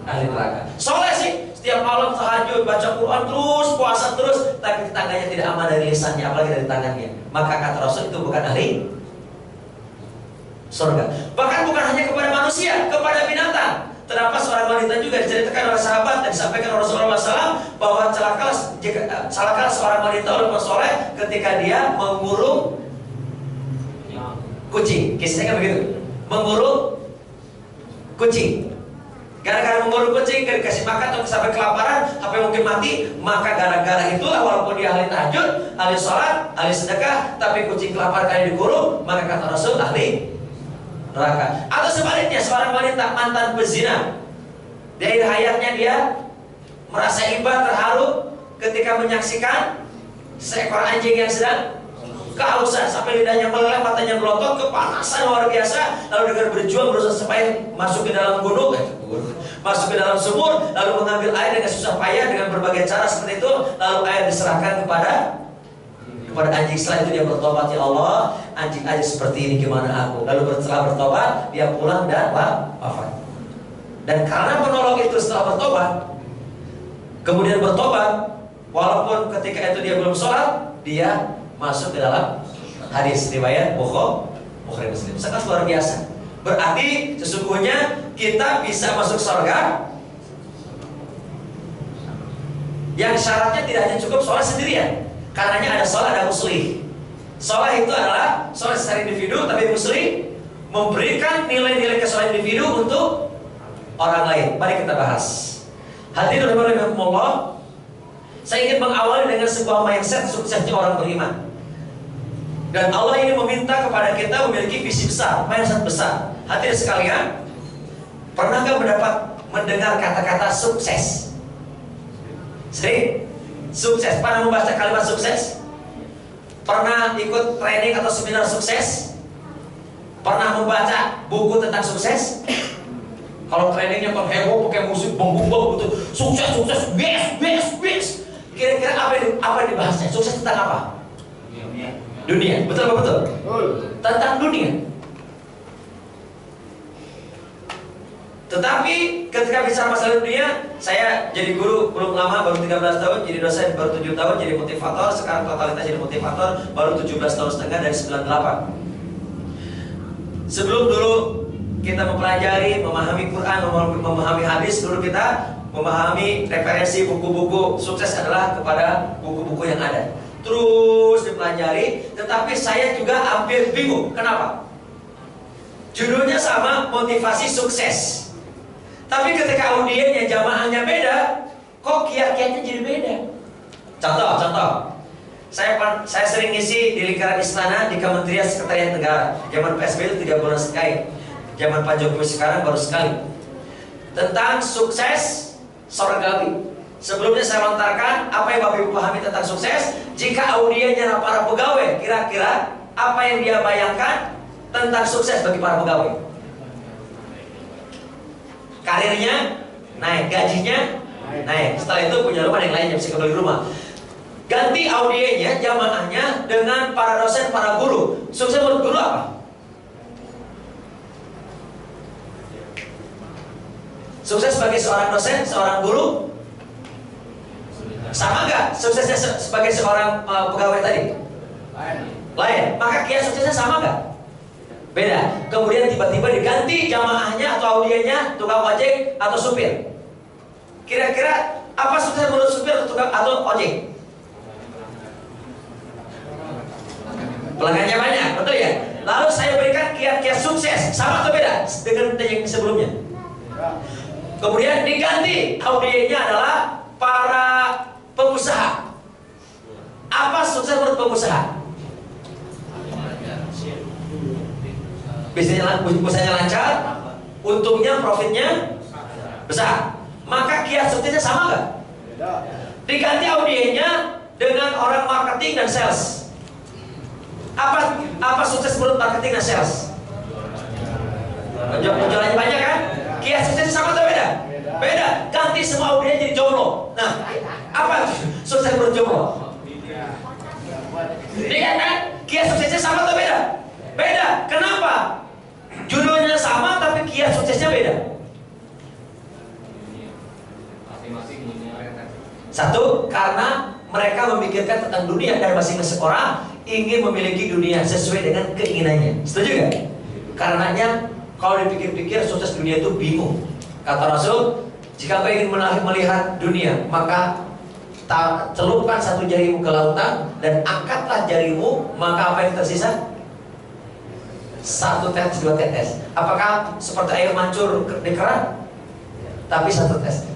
ahli neraka. Soleh sih, setiap malam tahajud, baca Quran terus, puasa terus, tapi tetangganya tidak aman dari lisannya, apalagi dari tangannya. Maka kata Rasul itu bukan ahli surga. Bahkan bukan hanya kepada manusia, kepada binatang. Terdapat seorang wanita juga diceritakan oleh sahabat dan disampaikan oleh Rasulullah SAW bahwa celakalah seorang wanita orang soleh ketika dia mengurung kucing. Kisahnya kan begitu, mengurung kucing. Gara-gara mengurung kucing, dikasih makan atau sampai kelaparan, sampai mungkin mati, maka gara-gara itulah walaupun dia ahli tahajud, ahli sholat, ahli sedekah, tapi kucing kelaparan kali dikurung, maka kata Rasul ahli neraka. Atau sebaliknya, seorang wanita mantan pezina, di akhir hayatnya dia merasa iba, terharu ketika menyaksikan seekor anjing yang sedang kehausan sampai lidahnya meleleh, matanya melotot, kepanasan luar biasa, lalu dengan berjuang berusaha supaya masuk ke dalam gunung, masuk ke dalam sumur, lalu mengambil air dengan susah payah dengan berbagai cara seperti itu, lalu air diserahkan kepada kepada anjing. Setelah itu dia bertobat, ya Allah, anjing aja seperti ini, gimana aku? Lalu setelah bertobat, dia pulang dan wafat. Dan karena penolong itu setelah bertobat, kemudian bertobat, walaupun ketika itu dia belum sholat, dia masuk ke dalam hadis riwayat Bukhari Muslim. Sangat luar biasa. Berarti sesungguhnya kita bisa masuk surga yang syaratnya tidak hanya cukup sholat sendirian. Karenanya ada sholat, ada muslih. Sholat itu adalah sholat secara individu, tapi muslih memberikan nilai-nilai kesalahan individu untuk orang lain. Mari kita bahas. Hadirin rahimakumullah, saya ingin mengawali dengan sebuah mindset suksesnya orang beriman. Dan Allah ini meminta kepada kita memiliki visi besar, mindset besar. Hadirin sekalian, pernahkah mendengar kata-kata sukses? Sering? Sukses, pernah membaca kalimat sukses? Pernah ikut training atau seminar sukses? Pernah membaca buku tentang sukses? Kalau trainingnya kan heboh, pakai musik bom-bom gitu, sukses, best. Kira-kira apa yang dibahasnya? Sukses tentang apa? Dunia. Betul apa betul? Tentang dunia. Tetapi ketika bicara masalah dunia, saya jadi guru belum lama, baru 13 tahun, jadi dosen baru 7 tahun, jadi motivator, sekarang totalitas jadi motivator baru 17 tahun setengah dari 98. Sebelum dulu kita mempelajari, memahami Quran, memahami hadis, dulu kita memahami referensi buku-buku sukses adalah kepada buku-buku yang ada. Terus dipelajari, tetapi saya juga hampir bingung. Kenapa? Judulnya sama, motivasi sukses. Tapi ketika audiennya, jamaahnya beda, kok kiat-kiatnya jadi beda. Contoh, saya sering ngisi di lingkaran istana di Kementerian Sekretariat Negara. Zaman PSBY itu 3 bulan sekali. Zaman Pak Jokowi sekarang baru sekali. Tentang sukses surgawi. Sebelumnya saya lontarkan apa yang Bapak Ibu pahami tentang sukses. Jika audiennya para pegawai, kira-kira apa yang dia bayangkan tentang sukses bagi para pegawai? Karirnya naik, gajinya naik. Setelah itu punya rumah, yang lainnya bisa kembali rumah. Ganti audiennya, jamaahnya dengan para dosen, para guru. Sukses menurut guru apa? Sukses sebagai seorang dosen, seorang guru, sama nggak suksesnya sebagai seorang pegawai tadi? Lain. Maka kiat suksesnya sama nggak? Beda. Kemudian tiba-tiba diganti jamaahnya atau audiennya tukang ojek atau supir. Kira-kira apa sukses menurut supir atau ojek? Pelanggannya banyak, betul ya? Lalu saya berikan kiat-kiat sukses, sama atau beda dengan yang sebelumnya? Kemudian diganti audiennya adalah para pengusaha. Apa sukses menurut pengusaha? Bisnisnya, usahanya lancar, untungnya, profitnya besar. Maka kiat suksesnya sama nggak? Diganti audiennya dengan orang marketing dan sales. Apa sukses menurut marketing dan sales? Penjualannya banyak kan? Kiat suksesnya sama atau beda? Beda. Ganti semua audiens jadi jomblo. Nah, apa sukses menurut jomblo? Dia kan? Kiat suksesnya sama atau beda? Beda. Kenapa? Judulnya sama tapi kiat suksesnya beda. Satu, karena mereka memikirkan tentang dunia dan masing-masing orang ingin memiliki dunia sesuai dengan keinginannya. Setuju gak? Karenanya kalau dipikir-pikir sukses dunia itu bingung. Kata Rasul, jika kau ingin melihat dunia, maka celupkan satu jarimu ke lautan dan angkatlah jarimu, maka apa yang tersisa? 1 tetes, 2 tetes. Apakah seperti air mancur di keran? Tapi 1 tetes.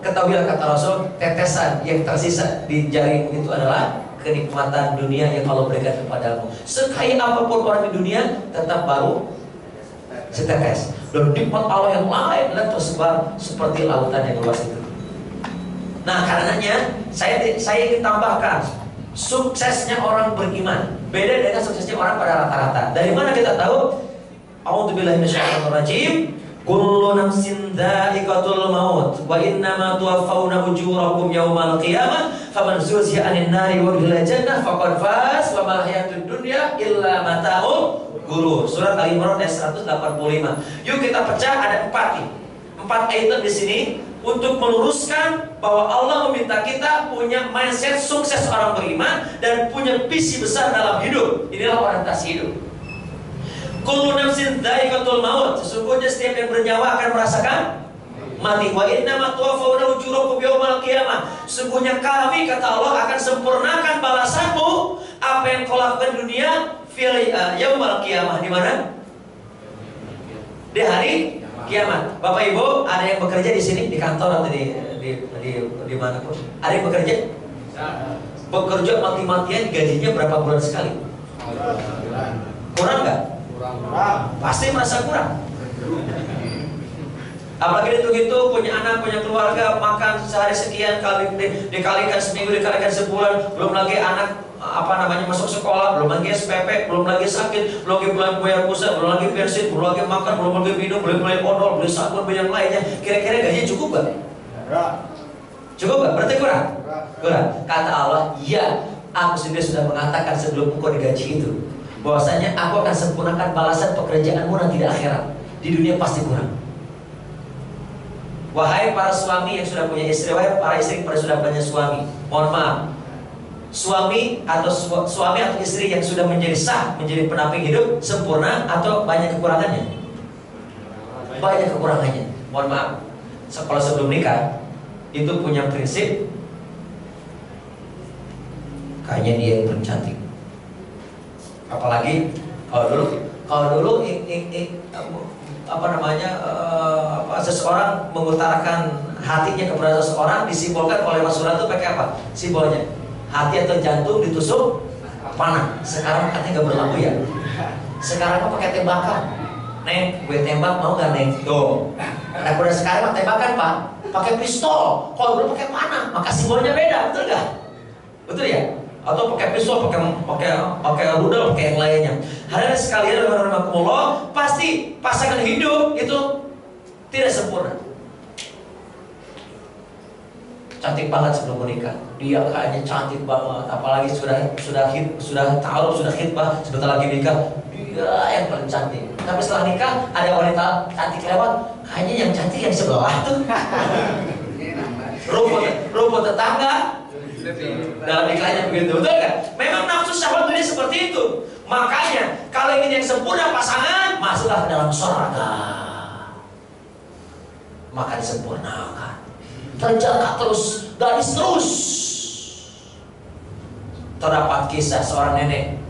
Ketahuilah kata Rasul, tetesan yang tersisa di jarimu itu adalah kenikmatan dunia yang Allah berikan kepadamu. Sekaya apapun orang di dunia, tetap baru setetes. Dan nikmat Allah yang lain dan tersebar seperti lautan yang luas itu. Nah, karenanya saya ingin tambahkan, suksesnya orang beriman beda dengan suksesnya orang pada rata-rata. Dari mana kita tahu? A'udzubillahi minasyaitonir rajim. Kullu nafsin dha'iqatul maut wa innama tuwaffawna ujurakum yawmal qiyamah faman zuhziha 'anil nari wa udkhila jannah faqad faz wa mal hayatud dunya illa mata'ul ghurur. Surat Al-Imran ayat 185. Yuk kita pecah, ada 4 nih. 4 item di sini untuk meluruskan bahwa Allah meminta kita punya mindset sukses orang beriman dan punya visi besar dalam hidup. Inilah orientasi hidup. Kullu nafsin dha'iqatul maut. Sesungguhnya setiap yang bernyawa akan merasakan mati. Wa innama tuwaffawna ujurakum yaumal qiyamah. Sesungguhnya kami, kata Allah, akan sempurnakan balasanmu apa yang kau lakukan di dunia fil yaumal qiyamah. Di mana? Di hari kiamat. Bapak Ibu, ada yang bekerja di sini, di kantor atau di mana pun? Ada yang bekerja? Bekerja mati-matian, gajinya berapa bulan sekali? Kurang nggak? Pasti merasa kurang. Apalagi itu punya anak, punya keluarga, makan sehari sekian kali, dikalikan seminggu, dikalikan sebulan, belum lagi anak masuk sekolah, belum lagi SPP, belum lagi sakit, belum lagi bulan bayar pulsa, belum lagi bensin, belum lagi makan, belum lagi minum, belum lagi odol, beli sabun, beli yang lainnya. Kira-kira gaji cukup gak? Cukup gak? Berarti kurang? Kurang. Kata Allah, iya, aku sendiri sudah mengatakan sebelum engkau digaji itu, bahwasanya aku akan sempurnakan balasan pekerjaanmu nanti di akhirat. Di dunia pasti kurang. Wahai para suami yang sudah punya istri, wahai para istri yang sudah punya suami, mohon maaf, suami atau istri yang sudah menjadi sah, menjadi pendamping hidup sempurna atau banyak kekurangannya? Banyak kekurangannya. Mohon maaf, kalau sebelum nikah itu punya prinsip, kayaknya dia yang paling cantik. Apalagi kalau dulu seseorang mengutarakan hatinya kepada seseorang disimbolkan oleh Rasulullah itu pakai apa? Simbolnya hati atau jantung ditusuk panah. Sekarang katanya nggak berlaku ya. Sekarang pakai tembakan. Neng, gue tembak mau nggak neng? Tuh. Nah, udah sekarang tembakan pak, pakai pistol. Kalau dulu pakai panah, maka simbolnya beda, betul nggak? Betul ya? Atau pakai pistol, pakai rudal, pakai yang lainnya. Hadirin sekalian, rahimakumullah, pasti pasangan hidup itu tidak sempurna. Cantik banget sebelum menikah, dia kayaknya cantik banget, apalagi sudah taruh, sudah khitbah, sebentar lagi nikah, dia yang paling cantik. Tapi setelah nikah ada wanita cantik lewat, kayaknya yang cantik yang sebelah tuh. Rumput tetangga. Dalam iklannya begitu, betul kan? Memang nafsu syahwat dunia seperti itu. Makanya kalau ingin yang sempurna pasangan, masuklah ke dalam surga. Maka disempurnakan, terjaga terus, gadis terus. Terdapat kisah seorang nenek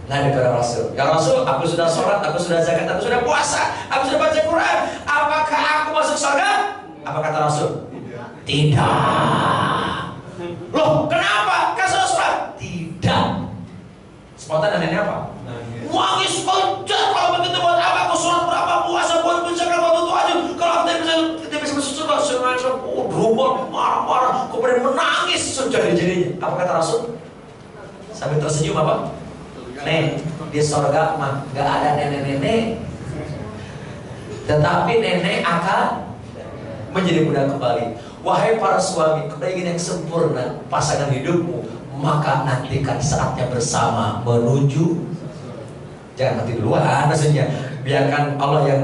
Nabi kepada Rasul, ya Rasul, aku sudah sholat, aku sudah zakat, aku sudah puasa, aku sudah baca Quran, apakah aku masuk surga? Apa kata Rasul? Tidak. Loh, kenapa? Kan sudah sholat? Tidak. Spontan neneknya apa? Nangis kencang. Kalau begitu buat apa? Aku sholat berapa, puasa, buat zakat, buat itu aja. Kalau aku tidak bisa masuk surga, sengaja berubah, marah-marah, kemudian menangis sejadi-jadinya. Apa kata Rasul? Sambil tersenyum apa? Nek, di surga mah gak ada nenek-nenek, tetapi nenek akan menjadi muda kembali. Wahai para suami, kalau ingin yang sempurna pasangan hidupmu, maka nantikan saatnya bersama menuju. Jangan mati duluan, maksudnya biarkan Allah yang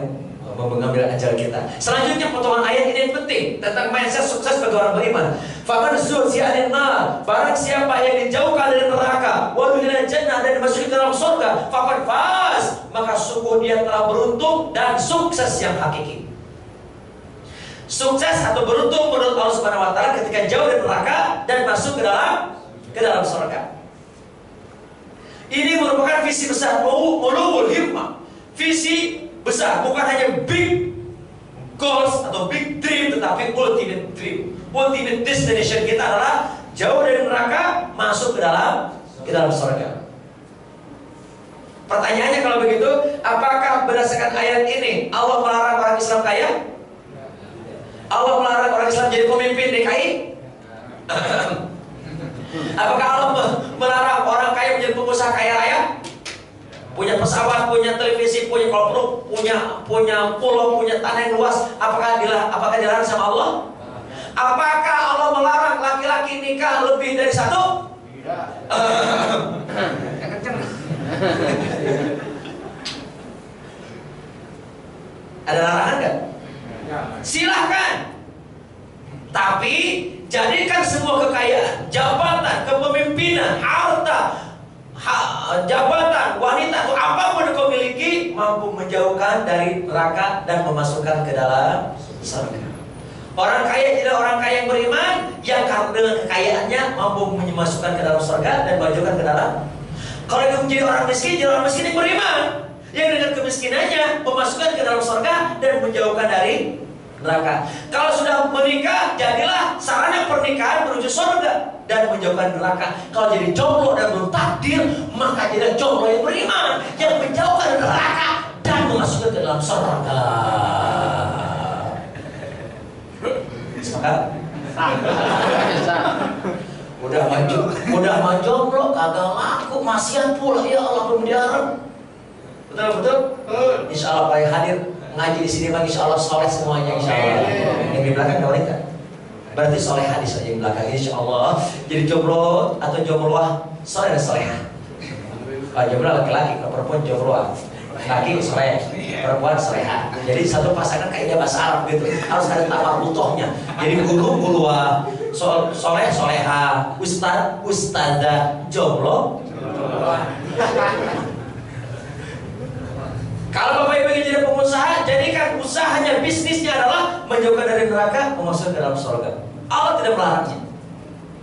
mengambil ajal kita. Selanjutnya potongan ayat ini yang penting tentang mindset sukses bagi orang beriman. Faman zuhziha 'anil nar, barang siapa yang dijauhkan dari neraka, wa udkhila jannah, dan dimasuki dalam surga, faqad faz, maka sungguh dia telah beruntung dan sukses yang hakiki. Sukses atau beruntung menurut Allah Subhanahu wa taala ketika jauh dari neraka dan masuk ke dalam surga. Ini merupakan visi besar, ulul himmah. Visi besar, bukan hanya big goals atau big dream, tetapi ultimate dream. Ultimate destination kita adalah jauh dari neraka, masuk ke dalam surga. Pertanyaannya kalau begitu, apakah berdasarkan ayat ini Allah melarang orang Islam kaya? Allah melarang orang Islam jadi pemimpin DKI? Apakah Allah melarang orang kaya menjadi pengusaha kaya raya? punya pesawat, punya televisi, punya kalau perlu, punya pulau, punya tanah yang luas, apakah dilarang sama Allah? Apakah Allah melarang laki-laki nikah lebih dari satu? Tidak. Ada larangan nggak? Silahkan. Tapi jadikan semua kekayaan, jabatan, kepemimpinan, harta, jabatan, wanita atau apapun yang kau miliki mampu menjauhkan dari neraka dan memasukkan ke dalam surga. Orang kaya tidak orang kaya yang beriman, yang dengan kekayaannya mampu memasukkan ke dalam surga dan menjauhkan ke dalam. Kalau dia menjadi orang miskin, jadi orang miskin yang beriman, yang dengan kemiskinannya memasukkan ke dalam surga dan menjauhkan dari neraka. Kalau sudah menikah, jadilah sarana pernikahan menuju surga dan menjauhkan neraka. Kalau jadi jomblo dan belum takdir, maka jadilah jomblo yang beriman, yang menjauhkan neraka dan memasukkan ke dalam surga. Sepakat? Udah jomblo kagak laku, masihan pula ya Allah pembiaran. Betul? Insya Allah Pak yang hadir ngaji di sini bang, insya Allah soleh semuanya, insya Allah. Yang di belakang gak wanita, berarti soleh hadis aja yang belakang, insya Allah. Jadi jomblo atau jombloah, soleh dan soleha. Jomblo laki-laki, kalau perempuan jombloah, laki soleh, perempuan soleha. Jadi satu pasangan kayaknya bahasa Arab gitu, harus ada tamak butohnya. Jadi guluah, soleh soleha, ustad ustadzah, jomblo. Kalau Bapak Ibu ingin jadi pengusaha, jadikan usahanya, bisnisnya adalah menjauhkan dari neraka, memasukkan ke dalam surga. Allah tidak melarangnya.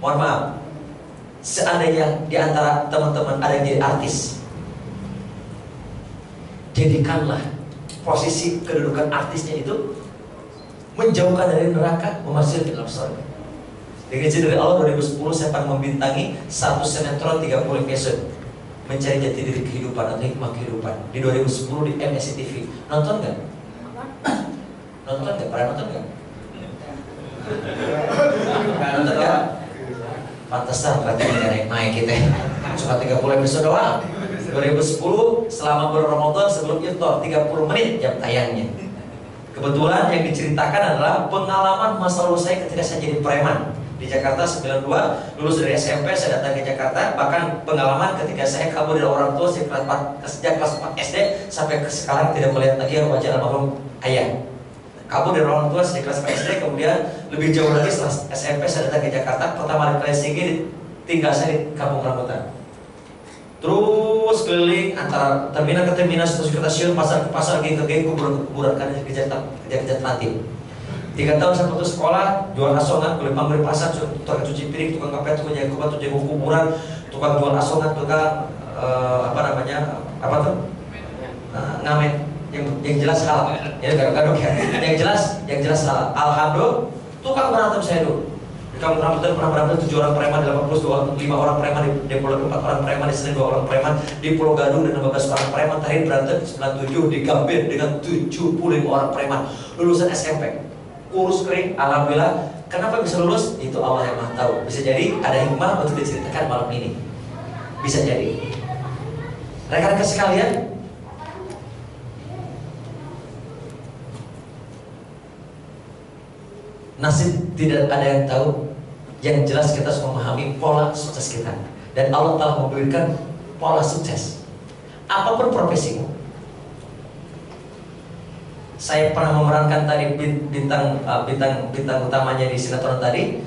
Mohon maaf, seandainya di antara teman-teman ada yang jadi artis, jadikanlah posisi kedudukan artisnya itu menjauhkan dari neraka, memasukkan ke dalam surga. Dengan izin dari Allah 2010 saya pernah membintangi satu sinetron 30 episode, mencari jati diri kehidupan atau hikmah kehidupan di 2010 di MSCTV. Nonton nggak? Nonton nggak? Pernah nonton nggak? Nonton nggak? Pantesan berarti nggak naik kita. Cuma 30 episode doang. 2010 selama bulan Ramadan sebelum iftar 30 menit jam tayangnya. Kebetulan yang diceritakan adalah pengalaman masa lalu saya ketika saya jadi preman di Jakarta 92, lulus dari SMP saya datang ke Jakarta. Bahkan pengalaman ketika saya kabur dari orang tua sejak kelas 4 SD sampai sekarang tidak melihat lagi wajah almarhum ayah. Kabur dari orang tua sejak kelas 4 SD, kemudian lebih jauh lagi setelah SMP saya datang ke Jakarta. Pertama kali tinggi tinggal saya di Kampung Rambutan. Terus keliling antara terminal ke terminal, stasiun ke stasiun, pasar ke pasar, geng ke geng, kuburan ke kuburan, karena kejar nanti. 3 tahun saya putus sekolah, jual asongan, kulit pamri pasar, tukang cuci piring, tukang kapet, tukang jaga kubat, tukang jaga kuburan, tukang jual asongan, tukang ngamen, yang jelas halal, ya garuk-garuk ya, yang jelas halal. Alhamdulillah, tukang berantem saya dulu. Di Kampung Rambutan pernah berantem 7 orang preman, 85 orang preman, di Pulau 4 orang preman, di Senen 2 orang preman, di Pulau Gadung dan 15 orang preman. Terakhir berantem 97 di Gambir dengan 75 orang preman, lulusan SMP. Kurus kering, alhamdulillah. Kenapa bisa lulus? Itu Allah yang Maha tahu. Bisa jadi ada hikmah untuk diceritakan malam ini. Bisa jadi. Rekan-rekan sekalian, nasib tidak ada yang tahu. Yang jelas kita harus memahami pola sukses kita. Dan Allah telah memberikan pola sukses. Apapun profesimu. Saya pernah memerankan tadi bintang utamanya di sinetron tadi.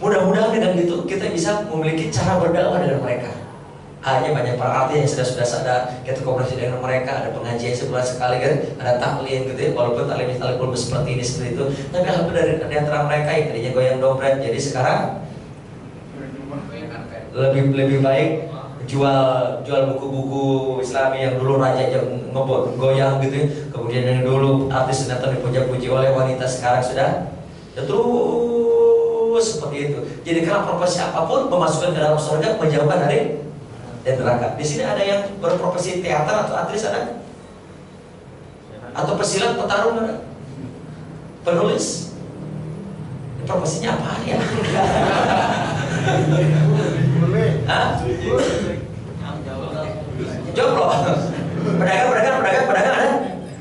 Mudah-mudahan dengan itu kita bisa memiliki cara berdakwah dengan mereka. Hanya banyak para artis yang sudah sadar, kita komunikasi dengan mereka, ada pengajian sebulan sekali kan, ada taklim gitu ya, walaupun taklim belum seperti ini seperti itu. Tapi alhamdulillah dari antara mereka yang tadinya goyang dompet, jadi sekarang lebih baik jual buku-buku Islami yang dulu raja aja goyang gitu ya. Kemudian yang dulu artis sinetron dipuja-puji oleh wanita, sekarang sudah ya terus seperti itu. Jadi karena profesi apapun memasukkan ke dalam surga, menjauhkan dari dan neraka. Di sini ada yang berprofesi teater atau aktris ada? Atau pesilat, petarung ada? Penulis? Profesinya apa ya? Hah? Jomblo. Pedagang ada.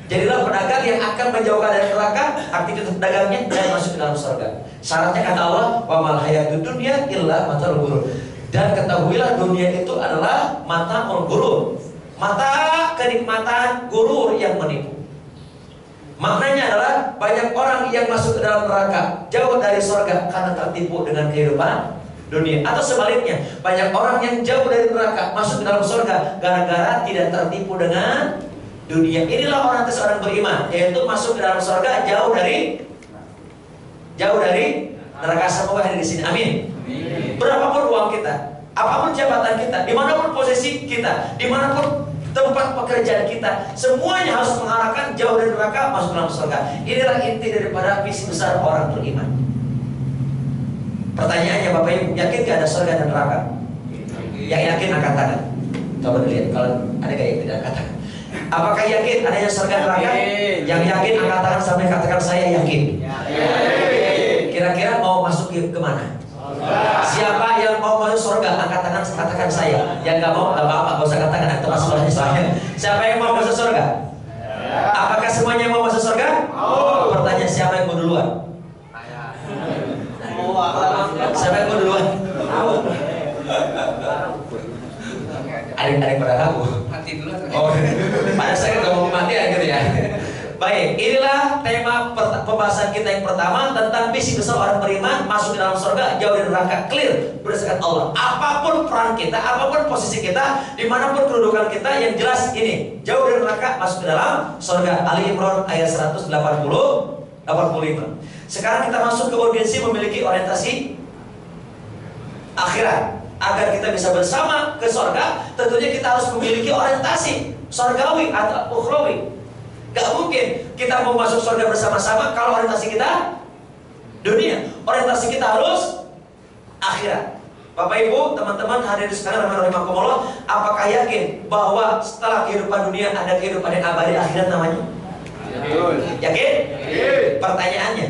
Jadilah pedagang yang akan menjauhkan dari neraka, aktivitas dagangnya dan masuk ke dalam surga. Syaratnya kata Allah, wa mal hayatud dunya illa mata'ul ghurur. Dan ketahuilah dunia itu adalah mata'ul ghurur. Mata kenikmatan gurur yang menipu. Maknanya adalah banyak orang yang masuk ke dalam neraka, jauh dari surga karena tertipu dengan kehidupan dunia. Atau sebaliknya, banyak orang yang jauh dari neraka masuk ke dalam surga gara-gara tidak tertipu dengan dunia. Inilah orang tes orang beriman, yaitu masuk ke dalam surga jauh dari neraka. Semoga hadir di sini. Amin. Berapapun uang kita, apapun jabatan kita, dimanapun posisi kita, dimanapun tempat pekerjaan kita, semuanya harus mengarahkan jauh dari neraka masuk dalam surga. Inilah inti daripada visi besar orang beriman. Pertanyaannya, Bapak Ibu, yakin gak ada surga dan neraka? Yang yakin angkat tangan. Coba dilihat, kalau ada gak yang tidak angkat tangan. Apakah yakin adanya surga dan neraka? Yang yakin angkat tangan sampai katakan saya yakin. Kira-kira mau masuk ke mana? Siapa yang mau masuk surga? Angkat tangan, katakan saya. Yang nggak mau, nggak apa-apa, gak usah katakan. Itu masalahnya saya. Siapa yang mau masuk surga? Apakah semuanya mau masuk surga? Pertanyaan, siapa yang mau duluan? Siapa yang mau duluan? Ada pada aku. Mati dulu. Oh, pada saya nggak mau mati ya gitu ya. Baik, inilah tema pembahasan kita yang pertama tentang visi besar orang beriman masuk ke dalam surga, jauh dari neraka. Clear berdasarkan Allah. Apapun peran kita, apapun posisi kita, dimanapun kedudukan kita, yang jelas ini, jauh dari neraka masuk ke dalam surga. Ali Imran ayat 185. Sekarang kita masuk ke urgensi memiliki orientasi akhirat. Agar kita bisa bersama ke surga, tentunya kita harus memiliki orientasi surgawi atau ukhrawi. Gak mungkin kita mau masuk surga bersama-sama kalau orientasi kita dunia. Orientasi kita harus akhirat. Bapak Ibu, teman-teman hadirin sekalian rahimakumullah, apakah yakin bahwa setelah kehidupan dunia ada kehidupan yang abadi akhirat namanya? Yakin? Pertanyaannya,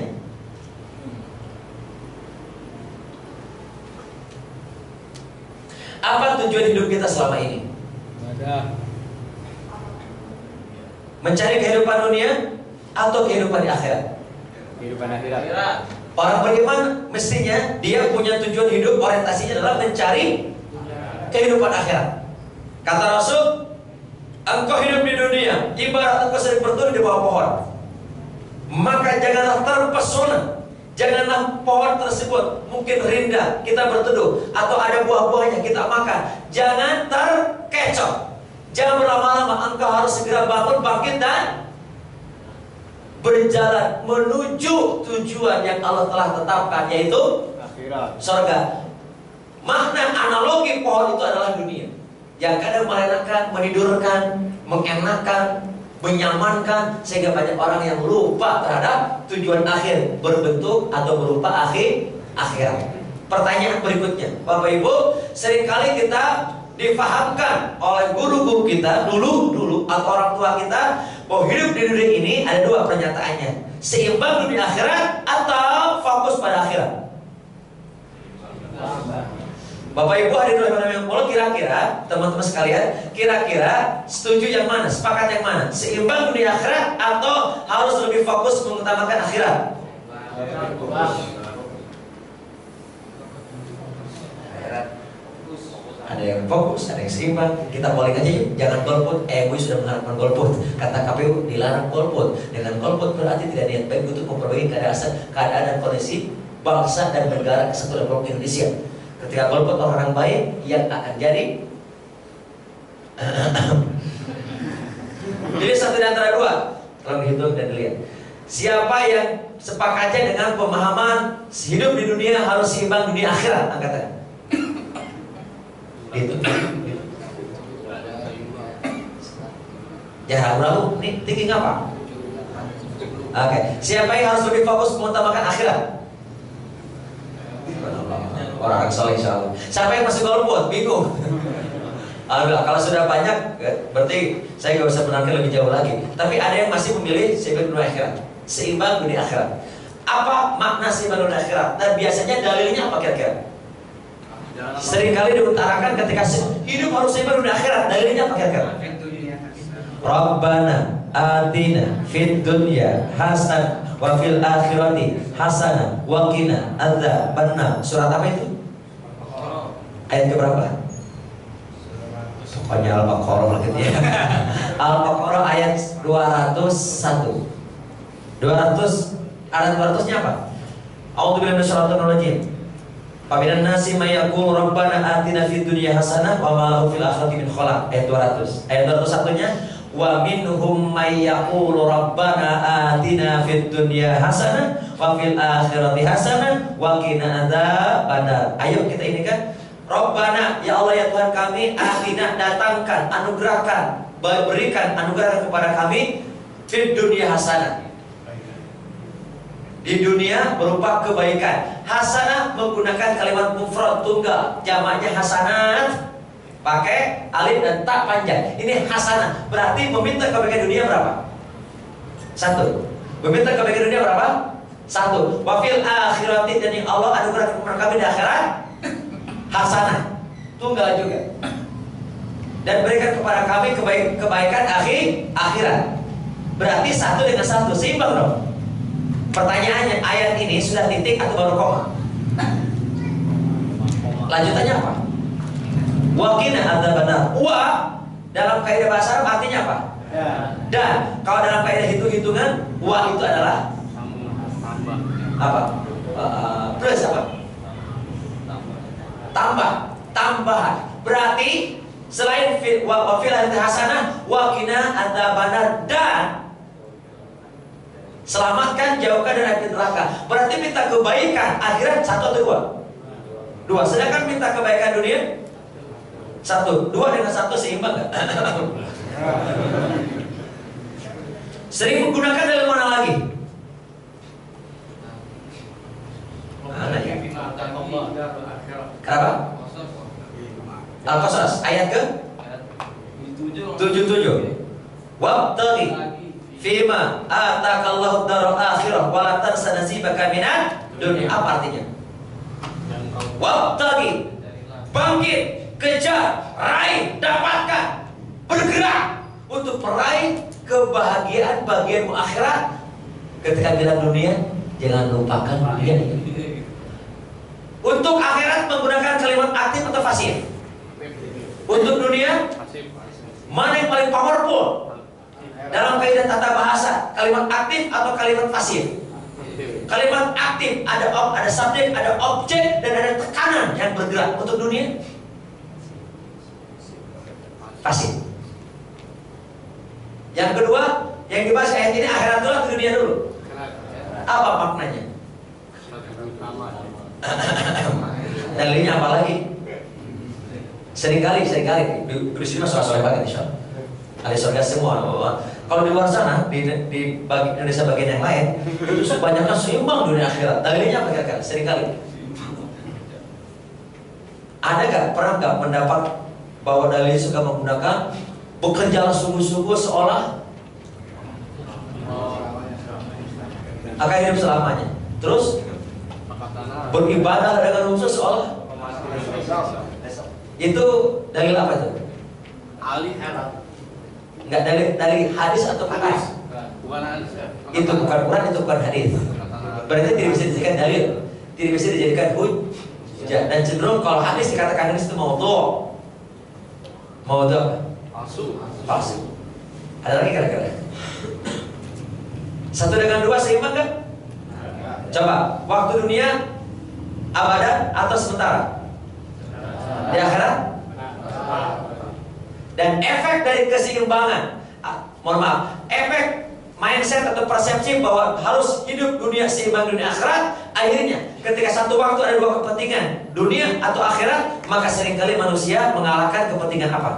apa tujuan hidup kita selama ini? Mencari kehidupan dunia atau kehidupan di akhirat? Kehidupan akhirat. Orang beriman mestinya dia punya tujuan hidup, orientasinya adalah mencari kehidupan akhirat. Kata Rasul, engkau hidup di dunia ibarat engkau sedang berteduh di bawah pohon. Maka janganlah terpesona, janganlah pohon tersebut mungkin rindang kita berteduh atau ada buah-buahnya kita makan. Jangan terkecoh. Jangan berlama-lama, engkau harus segera bangun, bangkit dan berjalan menuju tujuan yang Allah telah tetapkan, yaitu Akhirat. surga. Makna analogi pohon itu adalah dunia yang kadang menyenangkan, menidurkan, mengenakan, menyamankan, sehingga banyak orang yang lupa terhadap tujuan akhir berbentuk atau berupa akhirat. Pertanyaan berikutnya, Bapak Ibu, seringkali kita difahamkan oleh guru-guru kita dulu atau orang tua kita bahwa hidup di dunia ini ada dua pernyataannya: seimbang dunia akhirat atau fokus pada akhirat. Bapak Ibu hadirin yang Allah, kira-kira teman-teman sekalian, kira-kira setuju yang mana? Sepakat yang mana? Seimbang dunia akhirat atau harus lebih fokus mengutamakan akhirat? Ada yang fokus, ada yang seimbang. Kita polling aja yuk. Jangan golput. MUI sudah mengharapkan golput. Kata KPU dilarang golput. Dengan golput berarti tidak niat baik untuk memperbaiki keadaan dan kondisi bangsa dan negara kesatuan Republik Indonesia. Ketika golput orang baik yang akan jadi jadi satu di antara dua. Tolong dihitung dan dilihat. Siapa yang sepakatnya dengan pemahaman hidup di dunia harus seimbang dunia akhirat? Angkat tangan. Itu. Ya ragu-ragu, nih thinking apa? Oke, siapa yang harus lebih fokus mengutamakan akhirat? Orang soleh insyaallah. Siapa yang masih golput? Bingung. Kalau sudah banyak, berarti saya nggak bisa menerangkan lebih jauh lagi. Tapi ada yang masih memilih seimbang dunia akhirat, seimbang dunia akhirat. Apa makna seimbang dunia akhirat? Dan biasanya dalilnya apa kira-kira? Seringkali diutarakan ketika hidup harus seimbang dunia akhirat. Dalilnya apa kira-kira? Rabbana atina fid dunya hasanah wa fil akhirati hasanah wa qina adzabannar. Surat apa itu? Ayat keberapa? Pokoknya Al-Baqarah gitu ya. Al-Baqarah ayat 201. 200 ayat 200-nya apa? A'udzubillahi minasyaitonir rajim. Faminan nasi may yaqulu rabbana atina fid dunya hasanah wa ma lahu fil akhirati min khalaq. Ayat 200. Ayat 201-nya wa minhum may yaqulu rabbana atina fid dunya hasanah wa fil akhirati hasanah wa qina adzabannar. Ayo kita ini kan Rabbana, ya Allah ya Tuhan kami, atina, datangkan, anugerahkan, berikan anugerah kepada kami fid dunya hasanah. Di dunia berupa kebaikan. Hasanah menggunakan kalimat mufrad tunggal, jamaknya hasanat, pakai alif dan ta panjang. Ini hasanah, berarti meminta kebaikan dunia berapa? 1. Meminta kebaikan dunia berapa? 1. Wa fil akhirati, dan yang Allah anugerah kepada kami di akhirat hasanah, tunggal juga. Dan berikan kepada kami kebaikan akhirat. Berarti 1 dengan 1 seimbang dong. Pertanyaannya, ayat ini sudah titik atau baru koma? Lanjutannya apa? Wa qina adzabannar. Wa dalam kaidah bahasa Arab artinya apa? Dan kalau dalam kaidah hitung-hitungan, wa itu adalah apa? Plus apa? Tambahan. Berarti selain wa fil hasanah wa qina adzabannar, dan selamatkan, jauhkan dari api neraka. Berarti minta kebaikan akhirat 1 atau 2? 2. Sedangkan minta kebaikan dunia 1. 2 dengan 1 seimbang nggak? Sering menggunakan dalam mana lagi? Mana ya? Kenapa? Al-Qasas ayat ke 77. Wabtaghi fima atakallahu darul akhirah wa la tansa nasibaka minad dunya. Apa artinya? Wabtaghi, bangkit, kejar, raih, dapatkan, bergerak untuk meraih kebahagiaan bagianmu akhirat. Ketika bilang dunia, jangan lupakan dunia. Untuk akhirat menggunakan kalimat aktif atau pasif? Untuk dunia, mana yang paling powerful? Dalam kaidah tata bahasa, kalimat aktif atau kalimat pasif? Kalimat aktif ada subjek, ada objek, dan ada tekanan yang bergerak. Untuk dunia, pasif. Yang kedua, yang dibahas ayat ini akhirat dulu atau dunia dulu? Apa maknanya? Dalilnya apa lagi? Seringkali di sini soal banget insya Allah. Ada surga semua. Kalau di luar sana, di Indonesia bagian yang lain, itu sebanyakan seimbang dunia akhirat. Dalilnya apa kira-kira? Seringkali. Ada gak, pernah gak mendapat bahwa dalil suka menggunakan bekerja sungguh-sungguh seolah akan hidup selamanya. Terus beribadah dengan khusus seolah itu dalil apa itu? Enggak dari hadis atau Quran? Bukan hadis. Itu bukan Quran, itu bukan hadis. Berarti tidak bisa dijadikan dalil, tidak bisa dijadikan hujjah, dan cenderung kalau hadis dikatakan hadis itu maudhu'. Maudhu' palsu. Ada lagi kira-kira? 1 dengan 2 seimbang kan? Coba, waktu dunia abadan atau sementara? Di akhirat? Dan efek dari keseimbangan, mohon maaf, efek mindset atau persepsi bahwa harus hidup dunia seimbang dunia akhirat, akhirnya ketika satu waktu ada 2 kepentingan, dunia atau akhirat, maka seringkali manusia mengalahkan kepentingan apa?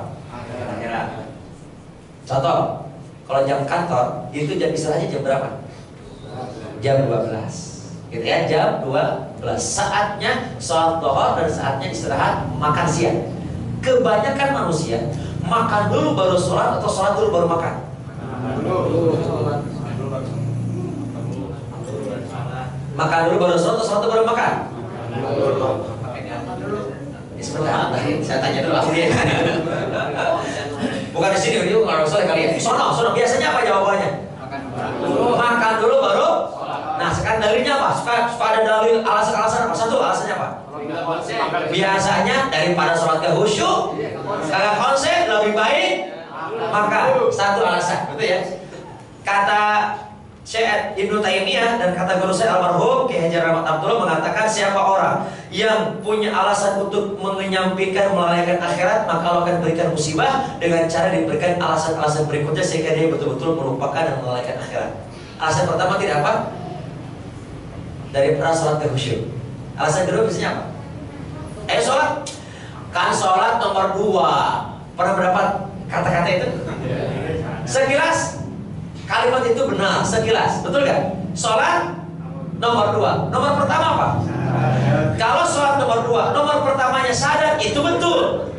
Akhirat. Contoh, kalau jam kantor itu jam istilahnya jam berapa? Jam 12. Gitu ya, jam 12. Saatnya sholat dhuhr dan saatnya istirahat makan siang. Kebanyakan manusia makan dulu baru sholat atau sholat dulu baru makan? Makan dulu baru sholat atau sholat baru makan? Sebentar, saya tanya dulu. Bukan di sini, itu kalau soleh kali ya. Sono, biasanya apa jawabannya? Makan dulu baru. Nah, sekarang dalilnya apa? Suka ada dalil alasan apa? Satu alasannya apa? Biasanya daripada sholat gak khusyuk, kagak konsen, lebih baik maka satu alasan, betul ya? Kata Syekh Ibnu Taimiyah dan kata guru saya almarhum Kiai Hajar Rahmat Abdullah mengatakan siapa orang yang punya alasan untuk menyampingkan melalaikan akhirat, maka Allah akan berikan musibah dengan cara diberikan alasan-alasan berikutnya sehingga dia betul-betul melupakan dan melalaikan akhirat. Alasan pertama tidak apa? Daripada sholat gak khusyuk. Alasan kedua biasanya apa? Sholat kan sholat nomor 2. Pernah mendapat kata-kata itu? Sekilas kalimat itu benar, sekilas, betul gak? Sholat nomor 2. Nomor pertama apa? Kalau sholat nomor 2, nomor pertamanya sadar, itu betul,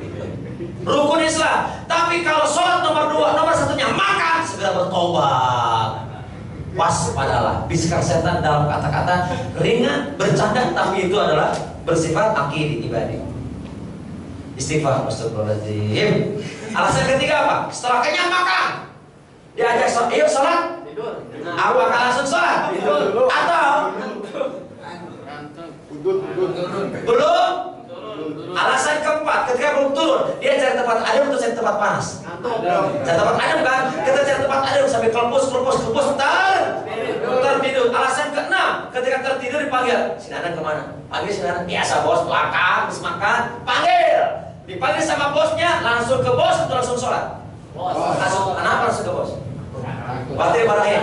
rukun Islam. Tapi kalau sholat nomor 2, nomor satunya makan, segera bertobat. Waspadalah bisikan setan dalam kata-kata ringan, bercanda, tapi itu adalah bersifat akid ibadi. Istighfar, astagfirullahaladzim. Alasan ketiga apa? Setelah kenyang makan, diajak sholat, ayo sholat. Apakah langsung sholat? Atau belum? Alasan keempat, ketika belum turun, dia cari tempat adem atau cari tempat panas? Cari tempat adem kan? Kita cari tempat adem sampai kelepus, tertidur. Alasan keenam, ketika tertidur dipanggil, si Nanan kemana? Panggil si Nanan, biasa bos, belakang, habis makan, panggil. Dipanggil sama bosnya, langsung ke bos atau langsung sholat? Langsung, kenapa langsung ke bos? Berarti marahin.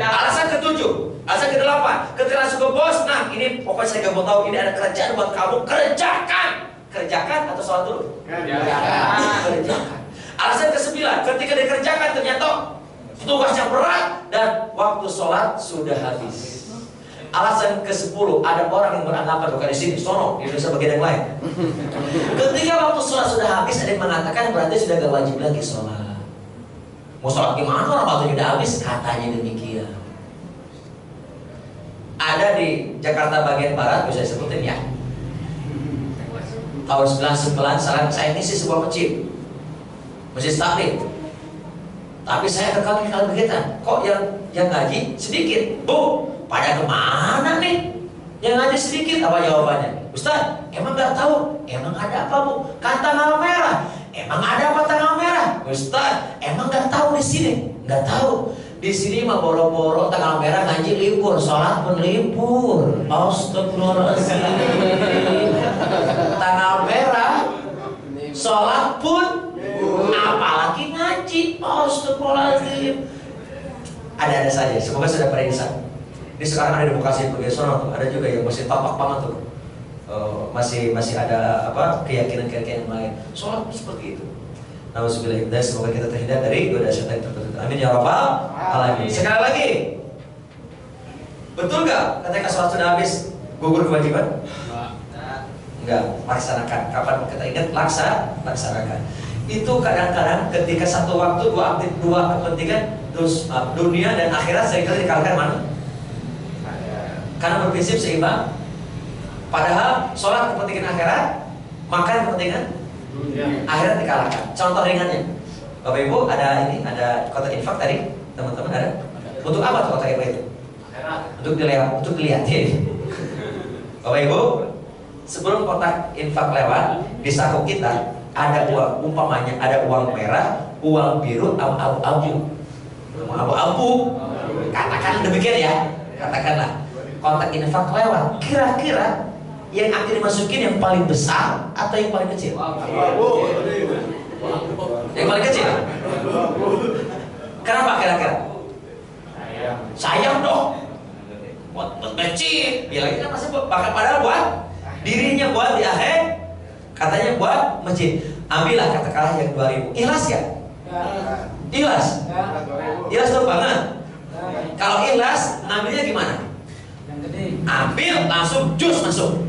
Alasan ketujuh, alasan kedelapan, ketika langsung ke bos, nah ini pokoknya saya gak mau tahu, ini ada kerjaan buat kamu, kerjakan atau sholat dulu? Kerjakan. Alasan ke-9, ketika dikerjakan ternyata tugas yang berat dan waktu sholat sudah habis. Alasan ke-10, ada orang yang beranggapan bukan di sini, sono di Indonesia bagian yang lain. Ketika waktu sholat sudah habis, ada yang mengatakan berarti sudah gak wajib lagi sholat. Mau sholat gimana orang waktunya udah habis? Katanya demikian. Ada di Jakarta bagian barat, bisa disebutin ya. Tahun 99 saya ngisi sebuah masjid taklim. Tapi saya kekal kegiatan. Kok yang ngaji sedikit? Bu, pada kemana nih? Yang ngaji sedikit, apa jawabannya? Ustaz, emang nggak tahu? Emang ada apa bu? Kan tanggal merah. Emang ada apa tanggal merah? Ustaz, emang nggak tahu di sini? Nggak tahu. Di sini mah boro-boro tanggal merah ngaji libur, sholat pun libur. Astagfirullahaladzim. Tanggal merah, sholat pun, apalagi ngaji. Astagfirullahaladzim. Ada saja. Semoga sudah pada insan. Ini sekarang ada demokrasi bagian sana tuh. Ada juga yang masih tapak banget tuh. Masih ada apa keyakinan lain. Sholat seperti itu. Nauzubillah, semoga kita terhindar dari godaan syaitan tertentu. Amin ya rabbal alamin. Sekali lagi, betul nggak ketika sholat sudah habis gugur kewajiban? Enggak, laksanakan. Kapan kita ingat laksanakan. Itu kadang-kadang ketika satu waktu dua kepentingan dunia dan akhirat seringkali dikalahkan mana? Karena berprinsip seimbang. Padahal sholat kepentingan akhirat, makan kepentingan akhirat dikalahkan. Contoh ringannya, Bapak Ibu ada kotak infak tadi, teman-teman ada. Untuk apa tuh kotak infak itu? Untuk dilihat ya. Bapak Ibu, sebelum kotak infak lewat di saku kita ada uang, umpamanya ada uang merah, uang biru, abu-abu. Katakan demikian ya, katakanlah kotak infak lewat. Kira-kira yang akan dimasukin yang paling besar atau yang paling kecil? Yang paling kecil. Kenapa kira-kira? Sayang dong. Buat kecil. Bilangnya kan masih padahal buat dirinya, buat di akhir. Katanya buat masjid. Ambillah katakanlah yang 2000. Ikhlas gak? Ikhlas? Ikhlas tuh banget. Kalau ikhlas, ngambilnya gimana? Ambil langsung jus masuk.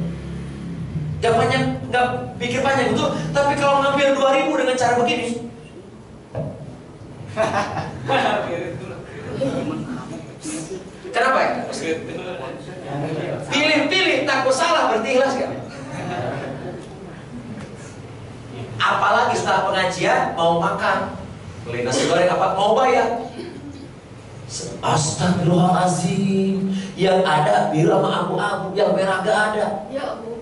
Gak banyak, gak pikir panjang betul. Tapi kalau ngambil 2000 dengan cara begini, kenapa ya? Pilih-pilih takut salah, berarti ikhlas gak? Apalagi setelah pengajian mau makan, Beli nasi goreng apa? Mau bayar. Astagfirullahaladzim. Yang ada biru sama abu-abu, yang merah gak ada. Ya Allah.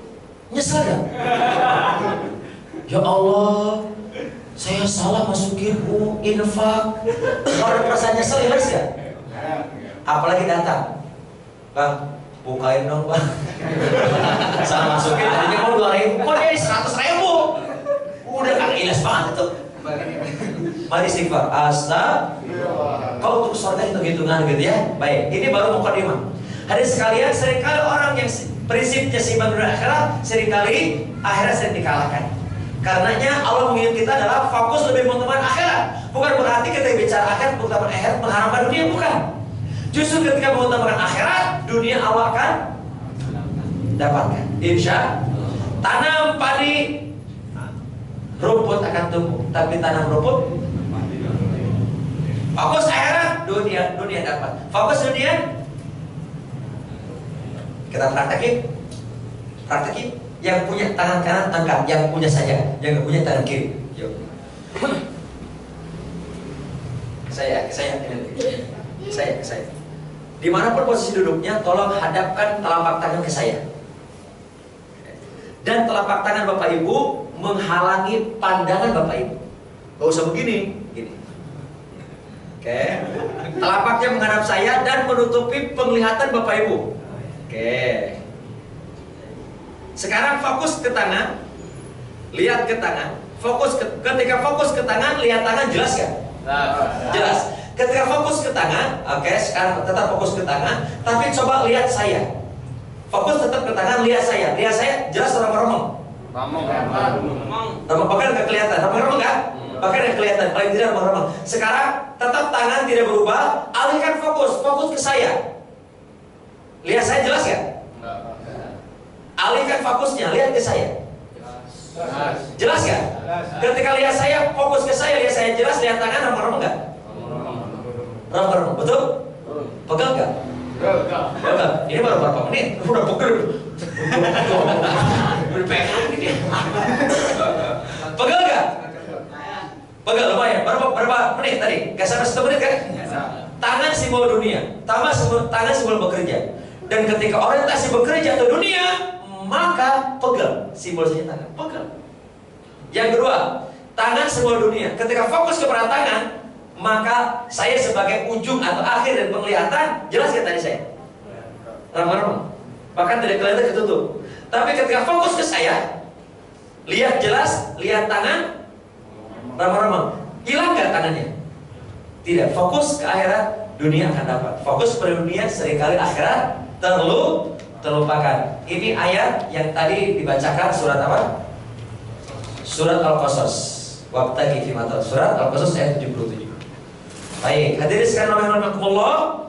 Nyesel gak? Ya Allah, saya salah masukin infak. Orang merasa nyesel, ikhlas gak? Apalagi datang, Bang, bukain dong Bang. Salah masukin, tadinya mau 2.000, kok jadi 100.000? Udah kan ikhlas banget itu. Mari istighfar. Kau untuk surga hitung-hitungan gitu ya. Baik, ini baru mukadimah. Hadirin sekalian, seringkali orang yang prinsipnya seiman dunia akhirat, seringkali akhirat sering dikalahkan. Karenanya Allah mengingat kita adalah fokus lebih mengutamakan akhirat. Bukan berarti kita bicara akhirat mengutamakan akhirat mengharamkan dunia, bukan. Justru ketika mengutamakan akhirat, dunia Allah akan dapatkan. Insya tanam padi, rumput akan tumbuh. Tapi tanam rumput, fokus akhirat, dunia dapat. Fokus dunia, kita praktekin. Yang punya tangan kanan angkat, yang punya saja, yang nggak punya tangan kiri. Yuk. Saya. Dimanapun posisi duduknya, tolong hadapkan telapak tangan ke saya. Dan telapak tangan Bapak Ibu menghalangi pandangan Bapak Ibu. Gak usah begini, gini. Oke. Telapaknya menghadap saya dan menutupi penglihatan Bapak Ibu. Oke. Sekarang fokus ke tangan, lihat ke tangan. Ketika fokus ke tangan, lihat tangan, jelas gak? Jelas. Ketika fokus ke tangan, oke, sekarang tetap fokus ke tangan, tapi coba lihat saya. Fokus tetap ke tangan, lihat saya. Lihat saya, jelas remeng-remeng. Bahkan nggak kelihatan, remeng-remeng nggak? Bahkan nggak kelihatan, paling tidak remeng-remeng. Sekarang tetap tangan tidak berubah, alihkan fokus ke saya. Lihat saya, jelas gak? Alihkan fokusnya, lihat ke saya. Jelas gak? Ketika lihat saya, fokus ke saya, lihat saya jelas, lihat tangan, remeng-remeng gak? Remeng-remeng, betul? Pegang gak? Pegang. Ini baru berapa menit? Udah pegel. Udah pegang gitu. Pegang gak? Pegang lumayan. Berapa menit tadi? Gak sampai 1 menit kan? Tangan simbol dunia, tangan simbol bekerja. Dan ketika orientasi bekerja atau dunia, maka pegang, simbol saja tangan, pegang. Yang kedua, tangan simbol dunia. Ketika fokus kepada tangan, maka saya sebagai ujung atau akhir dan penglihatan, jelas ya tadi saya? Remeng-remeng. Bahkan tidak kelihatan ketutup. Tapi ketika fokus ke saya, lihat jelas, lihat tangan, remeng-remeng. Hilang nggak tangannya? Tidak. Fokus ke akhirat, dunia akan dapat. Fokus pada dunia, seringkali akhirat terlupakan. Ini ayat yang tadi dibacakan surat apa? Surat Al-Qasas. Wabtaghi fima atak. Surat Al-Qasas ayat 77. Baik, hadirin sekalian rahimakumullah.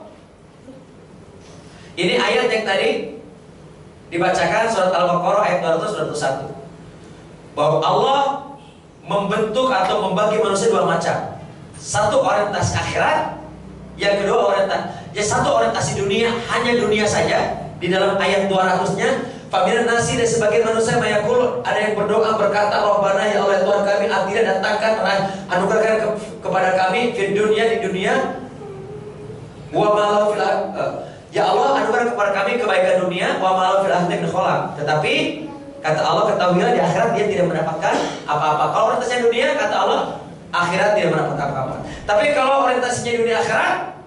Ini ayat yang tadi dibacakan surat Al-Baqarah ayat 201. Bahwa Allah membentuk atau membagi manusia dua macam. Satu orientasi akhirat, yang kedua satu orientasi dunia, hanya dunia saja. Di dalam ayat 200-nya, Faminan nasi dan sebagian manusia mayakul, ada yang berdoa berkata, Rabbana ya Allah Tuhan kami, atina datangkan anugerahkan kepada kami di dunia wa malau fil ya Allah anugerah kepada kami kebaikan dunia wa malau fil akhirati min khalaq. Tetapi kata Allah, ketahuilah di akhirat dia tidak mendapatkan apa-apa. Kalau orientasinya dunia, kata Allah, akhirat tidak mendapatkan apa-apa. Tapi kalau orientasinya dunia akhirat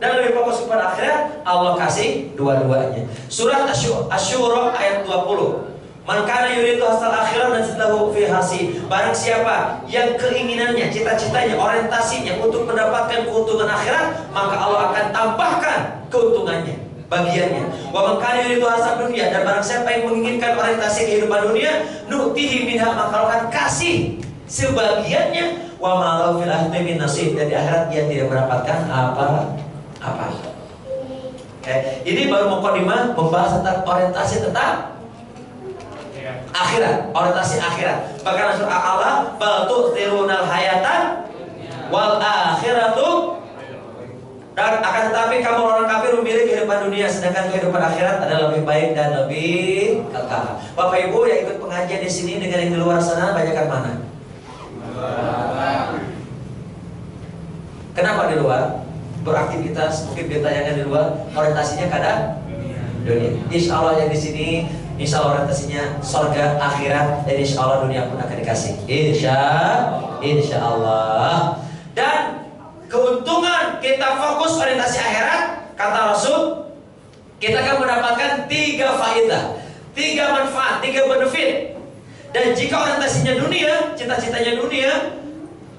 dan lebih fokus kepada akhirat, Allah kasih dua-duanya. Surat Asy-Syura ayat 20. Man kana yuridu hasal akhirah nazidlahu fi hasi. Barang siapa yang keinginannya, cita-citanya, orientasinya untuk mendapatkan keuntungan akhirat, maka Allah akan tambahkan keuntungannya, bagiannya. Wa man kana yuridu hasal dunya, dan barang siapa yang menginginkan orientasi kehidupan dunia, nu'tihi minha, maka Allah akan kasih sebagiannya. Wa ma lahu fil akhirati min nasib, dan di akhirat dia tidak mendapatkan apa-apa. Ini baru mukadimah membahas tentang orientasi tentang akhirat, orientasi akhirat. Bahkan surah Allah, bal tu'thirunal hayatan wal akhiratu, dan akan tetapi kamu orang kafir memilih kehidupan dunia, sedangkan kehidupan akhirat adalah lebih baik dan lebih kekal. Bapak Ibu yang ikut pengajian di sini dengan yang di luar sana, banyakkan mana? Kenapa di luar? Beraktivitas, mungkin bertanya di luar, orientasinya kada dunia. Insya Allah yang di sini, insya Allah orientasinya surga, akhirat, dan insya Allah dunia pun akan dikasih. Insya Allah. Dan keuntungan kita fokus orientasi akhirat, kata Rasul, kita akan mendapatkan 3 faedah, 3 manfaat, 3 benefit. Dan jika orientasinya dunia, cita-citanya dunia,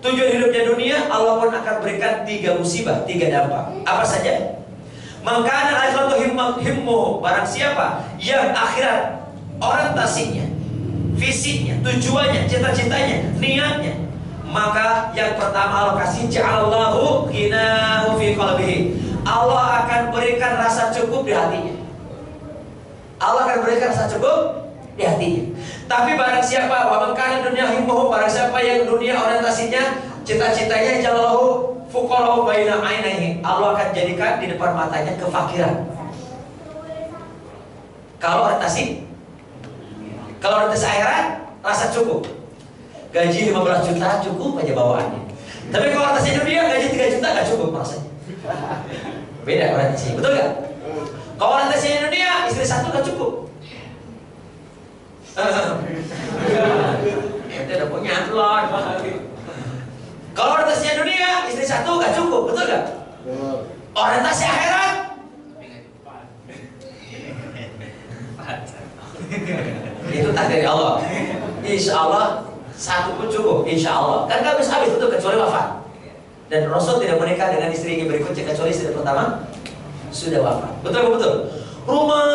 tujuan hidupnya dunia, Allah pun akan berikan 3 musibah, 3 dampak. Apa saja? Maka akhiratu himmu, barang siapa yang akhirat orientasinya, visinya, tujuannya, cita-citanya, niatnya, maka yang pertama Allah kasih ja'alallahu ghinahu fi qalbihi. Allah akan berikan rasa cukup di hatinya. Allah akan berikan rasa cukup di hatinya. Tapi barang siapa wa man kana dunya himmuhu, barang siapa yang dunia orientasinya, cita-citanya ja'alallahu fuqara'u baina ainaihi, Allah akan jadikan di depan matanya kefakiran. Kalau orientasi akhirat, rasa cukup. Gaji 15 juta cukup aja bawaannya. Tapi kalau orientasi dunia, gaji 3 juta gak cukup rasanya. Beda orientasi, betul gak? Kalau orientasi dunia, istri 1 gak cukup. Itu udah punya telur. Kalau orientasinya dunia, istri 1 gak cukup, betul gak? Orientasi akhirat, itu takdir Allah. Insya Allah 1 pun cukup, insya Allah. Kan gak habis itu kecuali wafat. Dan Rasul tidak menikah dengan istri yang berikutnya kecuali istri pertama sudah wafat. Betul? Rumah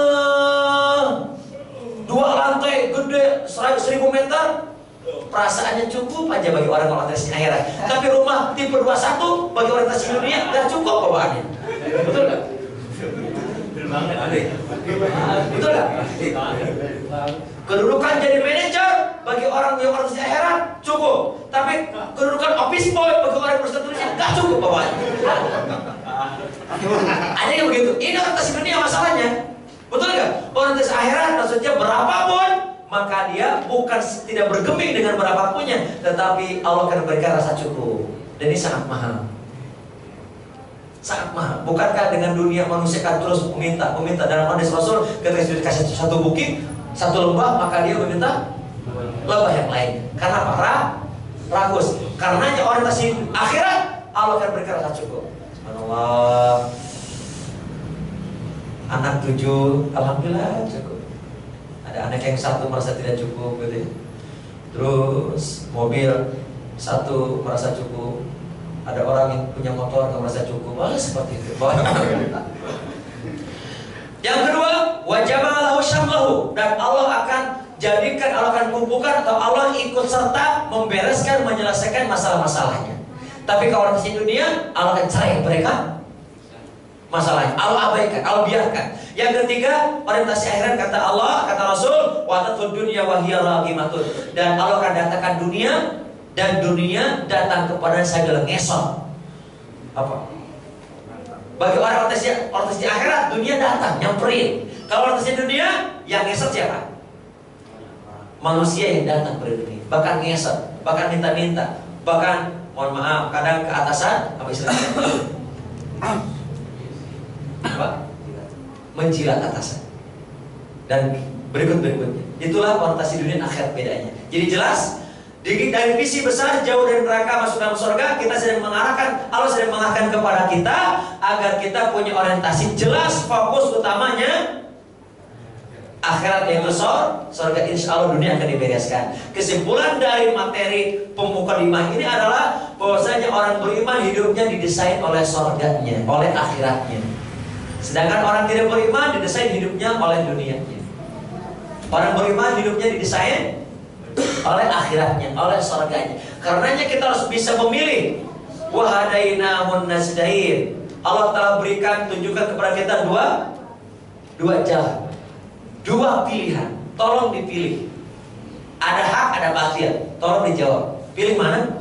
2 lantai gede 1000 meter, perasaannya cukup aja bagi orang orientasi akhirat. Tapi rumah tipe 21 bagi orientasi dunia gak cukup bawaannya. Betul gak? Betul gak? Kedudukan jadi manajer bagi orang yang orientasi akhirat cukup. Tapi kedudukan office boy bagi orang yang berusaha tulisnya gak cukup bawaannya. Ada yang begitu. Ini orientasi dunia masalahnya. Betul gak? Orientasi akhirat maksudnya berapapun, maka dia bukan tidak bergeming dengan berapapunnya, tetapi Allah akan berikan rasa cukup. Dan ini sangat mahal. Sangat mahal. Bukankah dengan dunia manusia akan terus meminta dalam hadis Rasul, ketika sudah dikasih 1 bukit, 1 lembah, maka dia meminta lembah yang lain. Karena apa? Rakus. Karenanya orientasi akhirat, Allah akan berikan rasa cukup. Subhanallah. Anak 7, alhamdulillah cukup. Ada anak yang 1 merasa tidak cukup gitu ya. Terus mobil 1 merasa cukup. Ada orang yang punya motor yang merasa cukup. Seperti itu. Yang kedua, wa jama'alahu syamlahu, dan Allah akan jadikan, Allah akan kumpulkan, atau Allah ikut serta membereskan, menyelesaikan masalah-masalahnya. Tapi kalau orang di dunia, Allah akan cerai mereka masalahnya, Allah abaikan, Allah biarkan. Yang ketiga, orientasi akhirat, kata Allah, kata Rasul, wa tatud dunya wa hiya raqimatun, dan Allah akan datangkan dunia, dan dunia datang kepada saya dalam ngesot. Apa? Bagi orang orientasi akhirat, dunia datang, nyamperin. Kalau orientasi dunia, yang ngesot siapa? Manusia yang datang pada dunia, bahkan ngesot, bahkan minta-minta, bahkan mohon maaf, kadang ke atasan, apa istilahnya? Apa? Menjilat atasan. Dan berikutnya, itulah orientasi dunia akhirat bedanya. Jadi jelas, dari visi besar jauh dari neraka masuk dalam surga, kita sedang mengarahkan, Allah sedang mengarahkan kepada kita agar kita punya orientasi jelas, fokus utamanya akhirat, yaitu surga. Insya Allah dunia akan dibereskan. Kesimpulan dari materi pemukadimah ini adalah bahwasanya orang beriman hidupnya didesain oleh surganya, oleh akhiratnya. Sedangkan orang tidak beriman didesain hidupnya oleh dunianya. Orang beriman hidupnya didesain oleh akhiratnya, oleh surganya. Karenanya kita harus bisa memilih. Wa hadainahun najdain. Allah telah berikan, tunjukkan kepada kita dua jalan, 2 pilihan. Tolong dipilih. Ada hak, ada batil. Tolong dijawab. Pilih mana?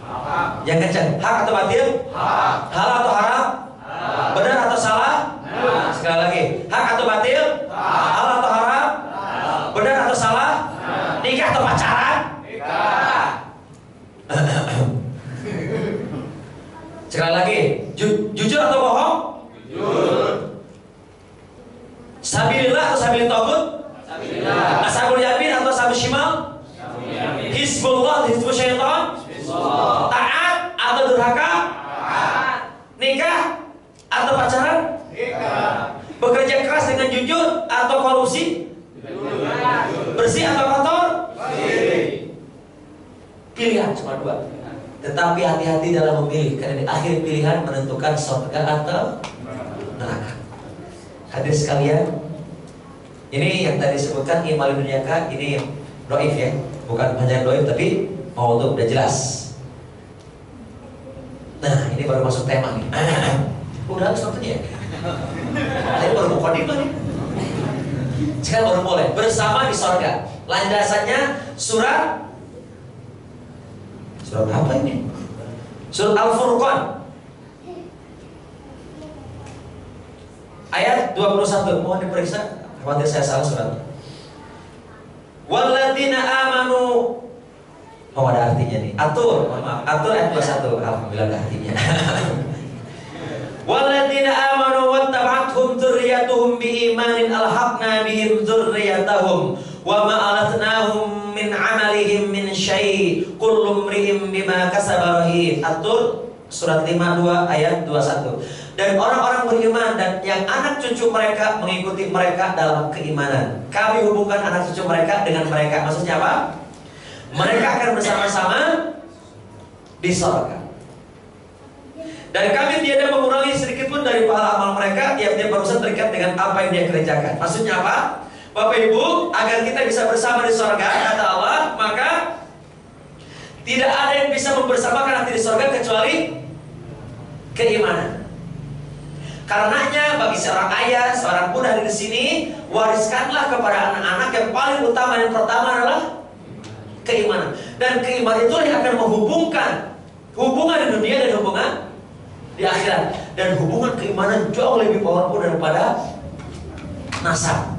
Hak. Yang kencang. Hak atau batil? Hak. Halal atau haram? Hak. Benar atau salah? Hak. Sekali lagi. Hak atau batil? Hak. Halal atau haram? Hak. Benar atau salah? Hak. Nikah atau pacaran? Nikah. Sekali lagi, atau bohong? Sabilillah atau sabilit tagut? Ashabul yamin atau ashabul shimal? Hizbullah, hizbul syaitan? Taat atau durhaka? Nikah atau pacaran? Bekerja keras dengan jujur atau korupsi? Bersih atau kotor? Pilihan cuma dua. Tetapi hati-hati dalam memilih, karena di akhir pilihan menentukan surga atau neraka. Hadir sekalian, ini yang tadi disebutkan imal dunyaka, ini doif ya, bukan hanya doif tapi maudhu udah jelas. Nah, ini baru masuk tema nih. Udah habis waktunya ya? Tadi baru mukadimah nih. Sekarang baru mulai bersama di surga. Landasannya surat apa ini? Surat Al-Furqan ayat 21. Mohon diperiksa, khawatir saya salah surat. Walladzina amanu. Oh, ada artinya nih. Atur, maaf. Atur ayat 21. Alhamdulillah ada artinya. Walladzina amanu wattaba'athum dzurriyyatuhum biimanin alhaqna bihim dzurriyyatahum wa ma alatnahum min 'amalihim min syai' kullu imri'in bima kasaba rahin. Atur surat 52 ayat 21. Dan orang-orang beriman dan yang anak cucu mereka mengikuti mereka dalam keimanan. Kami hubungkan anak cucu mereka dengan mereka. Maksudnya apa? Mereka akan bersama-sama di surga. Dan kami tiada mengurangi sedikit pun dari pahala amal mereka. Tiap-tiap berusaha terikat dengan apa yang dia kerjakan. Maksudnya apa? Bapak Ibu, agar kita bisa bersama di surga, kata Allah, maka tidak ada yang bisa membersamakan nanti di surga kecuali keimanan. Karenanya bagi seorang ayah, seorang bunda di sini, wariskanlah kepada anak-anak yang paling utama dan pertama adalah keimanan. Dan keimanan itu yang akan menghubungkan hubungan di dunia dan hubungan di akhirat. Dan hubungan keimanan jauh lebih powerful daripada nasab,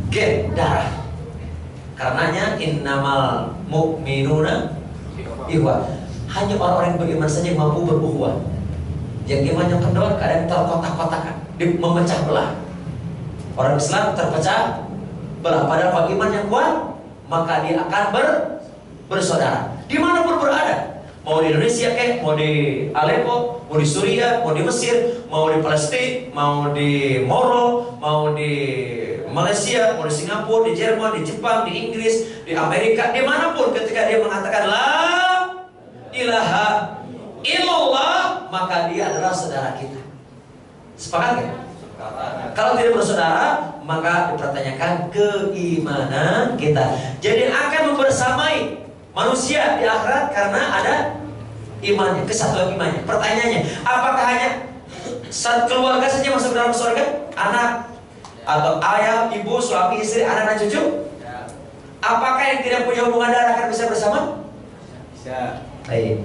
gen, darah. Karenanya innamal mu'minuna ikhwah. Hanya orang-orang yang beriman saja yang mampu berukhuwah. Yang imannya kendor, kadang terkotak-kotakan, memecah belah. Orang Islam terpecah belah. Padahal kalau iman yang kuat, maka dia akan bersaudara dimanapun berada. Mau di Indonesia kek, mau di Aleppo, mau di Suriah, mau di Mesir, mau di Palestina, mau di Moro, mau di Malaysia, mau di Singapura, di Jerman, di Jepang, di Inggris, di Amerika, dimanapun ketika dia mengatakan la ilaha illallah, maka dia adalah saudara kita. Sepakat ya? Kalau tidak bersaudara, maka dipertanyakan keimanan kita. Jadi akan membersamai manusia di akhirat karena ada imannya, kesatuan imannya. Pertanyaannya, apakah hanya keluarga saja masuk dalam surga? Anak atau ayah, ibu, suami, istri, anak dan cucu? Apakah yang tidak punya hubungan darah akan bisa bersama? Bisa. Baik.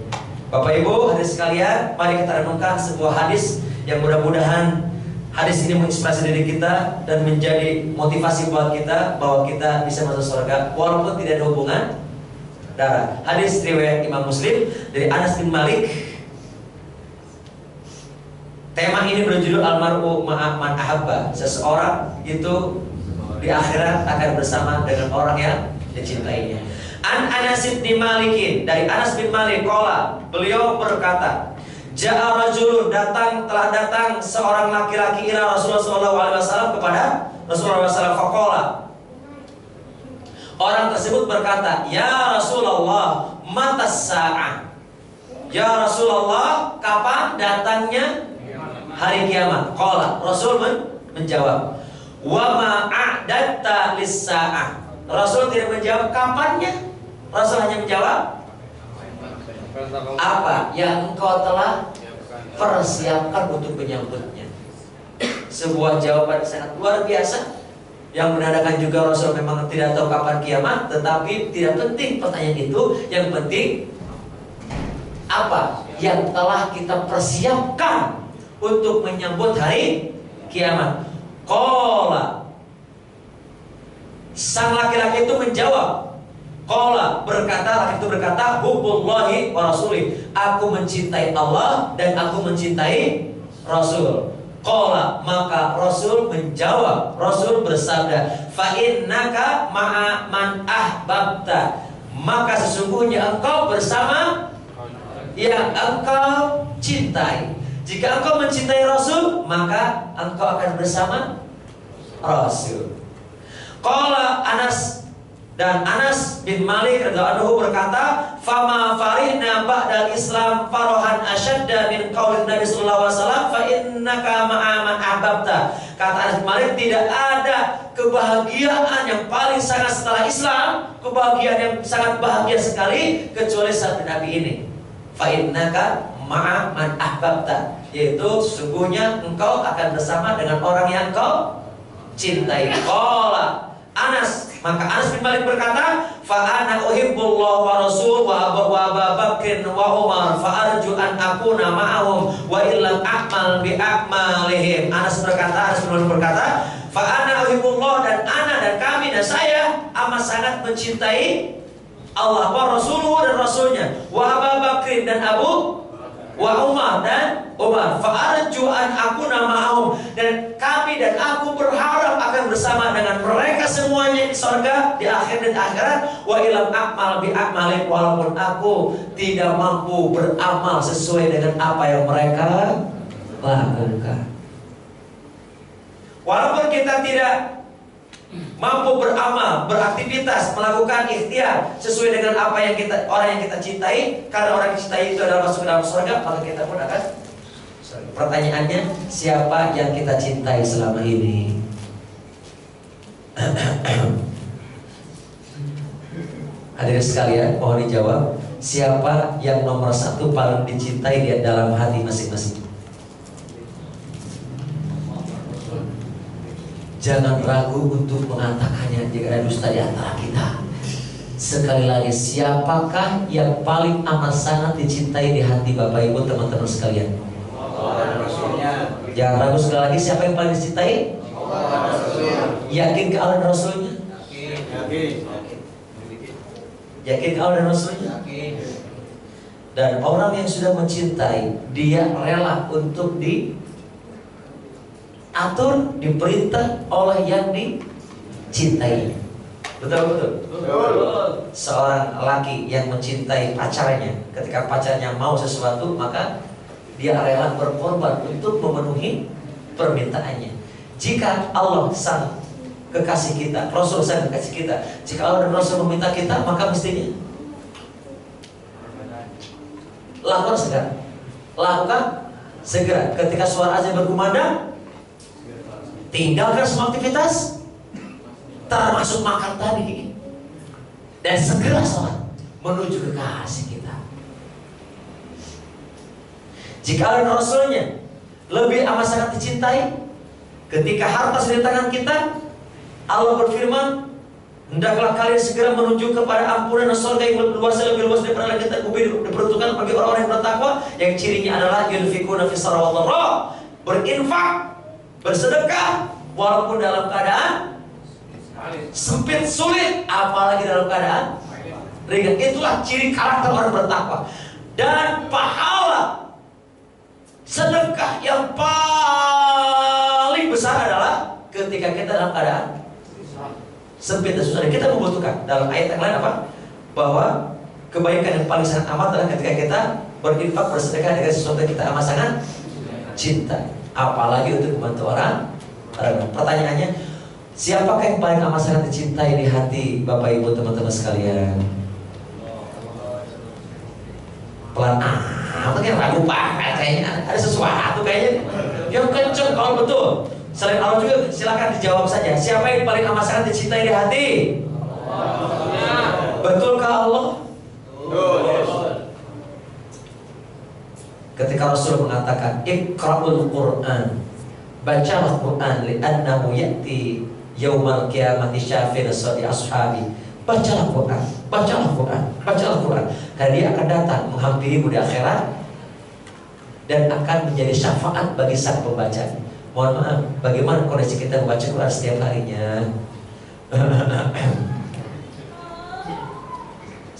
Bapak Ibu, hadis sekalian, mari kita renungkan sebuah hadis yang mudah-mudahan hadis ini menginspirasi diri kita dan menjadi motivasi buat kita bahwa kita bisa masuk surga walaupun tidak ada hubungan darah. Hadis riwayat Imam Muslim dari Anas bin Malik. Tema ini berjudul Almar'u ma'a man ahabba. Seseorang itu di akhirat akan bersama dengan orang yang dicintainya. An Anas bin Malikin, dari Anas bin Malik qala, beliau berkata, Ja'a rajulun, telah datang seorang laki-laki ila Rasulullah SAW kepada Rasulullah SAW. Faqala, orang tersebut berkata, ya Rasulullah, matas sa'ah. Ya Rasulullah, kapan datangnya hari kiamat? Qala, Rasul menjawab, wa ma'a'datta lis-sa'ah. Rasul tidak menjawab kapannya. Rasul hanya menjawab, apa yang engkau telah persiapkan untuk menyambutnya. Sebuah jawaban sangat luar biasa yang menandakan juga Rasul memang tidak tahu kapan kiamat. Tetapi tidak penting pertanyaan itu. Yang penting apa yang telah kita persiapkan untuk menyambut hari kiamat. Qala, sang laki-laki itu menjawab, Qala, berkata, laki itu berkata, hubbullahi wa rasulih, aku mencintai Allah dan aku mencintai Rasul. Qala, maka Rasul menjawab, Rasul bersabda, fa innaka ma'a man ahbabta, maka sesungguhnya engkau bersama yang engkau cintai. Jika engkau mencintai Rasul, maka engkau akan bersama Rasul. Qala Anas, dan Anas bin Malik radhiyallahu anhu berkata, "Fama farihna ba'dal Islam farahan asyadda min qaulin Nabi sallallahu alaihi wasallam fa innaka ma'a man ahbabta." Kata Anas bin Malik, tidak ada kebahagiaan yang paling sangat setelah Islam, kebahagiaan yang sangat bahagia sekali kecuali sabda Nabi ini. Fa innaka ma'a man ahbabta, yaitu sesungguhnya engkau akan bersama dengan orang yang kau cintai. Qala Anas, maka Anas bin Malik berkata, fa ana uhibbullah wa rasul wa Abu Bakr wa Umar fa arju an akuna ma'ahum wa illam a'mal bi a'malihim. Anas bin Malik berkata, fa ana uhibbullah, dan ana dan kami dan saya amat sangat mencintai Allah wa rasuluhu dan rasulnya, wa Abu Bakr dan Abu wa Umar dan Umar, fa arju an akuna ma'ahum, dan kami dan aku berharap akan bersama dengan mereka semuanya di surga di akhir dan akhirat. Wa ilam a'mal bi a'malin, walaupun aku tidak mampu beramal sesuai dengan apa yang mereka lakukan. Walaupun kita tidak mampu beramal, beraktivitas, melakukan ikhtiar sesuai dengan apa yang orang yang kita cintai, karena orang yang cintai itu adalah masuk ke dalam surga, maka kita pun akan. Pertanyaannya, siapa yang kita cintai selama ini? Hadirin sekalian, mohon dijawab, siapa yang nomor satu paling dicintai di dalam hati masing-masing? Jangan ragu untuk mengatakannya jika ada dusta di antara kita. Sekali lagi, siapakah yang paling amat sangat dicintai di hati Bapak Ibu teman-teman sekalian? Jangan ragu sekali lagi, siapa yang paling dicintai? Yakin ke Allah dan Rasulnya? Yakin ke Allah dan Rasulnya? Dan orang yang sudah mencintai, dia rela untuk diatur, diperintah oleh yang dicintai. Betul. Seorang laki yang mencintai pacarnya, ketika pacarnya mau sesuatu, maka dia rela berkorban untuk memenuhi permintaannya. Jika Allah sang kekasih kita, Rasul sang kekasih kita, jika Allah dan Rasul meminta kita, maka mestinya lakukan segera. Ketika suara azan berkumandang, tinggalkan semua aktivitas, termasuk makan tadi, dan segera sholat menuju kekasih kita. Jika Allah dan Rasulnya lebih amat sangat dicintai, ketika harta sudah di tangan kita, Allah berfirman, hendaklah kalian segera menuju kepada ampunan dan surga yang lebih luas daripada yang kita diperuntukkan bagi orang-orang yang bertakwa, yang cirinya adalah yunfikuna fis sarra wad dharra, berinfak, bersedekah walaupun dalam keadaan sempit, sulit, apalagi dalam keadaan ringan. Itulah ciri karakter orang bertakwa. Dan pahala sedekah yang paling besar adalah ketika kita dalam keadaan sempit dan susah. Kita membutuhkan. Dalam ayat yang lain apa? Bahwa kebaikan yang paling sangat amat adalah ketika kita berinfak, bersedekah dengan sesuatu yang kita amat sangat cinta, apalagi untuk membantu orang. Pertanyaannya, siapakah yang paling amat sangat dicintai di hati Bapak Ibu teman-teman sekalian? Pelan mungkin ragu banget kayaknya, ada sesuatu kayaknya yang kenceng. Kalau betul selain Allah juga silakan dijawab saja. Siapa yang paling amat sangat dicintai di hati? Betulkah Allah? Ketika Rasul mengatakan Iqra'ul Qur'an, bacalah Quran, li'annahu ya'ti yaumal qiyamati syafi'an li ashabi. Bacalah Quran, bacalah Quran, bacalah Quran, karena dia akan datang menghampirimu di akhirat dan akan menjadi syafaat bagi sang pembaca. Mohon maaf, bagaimana kondisi kita membaca Quran setiap harinya?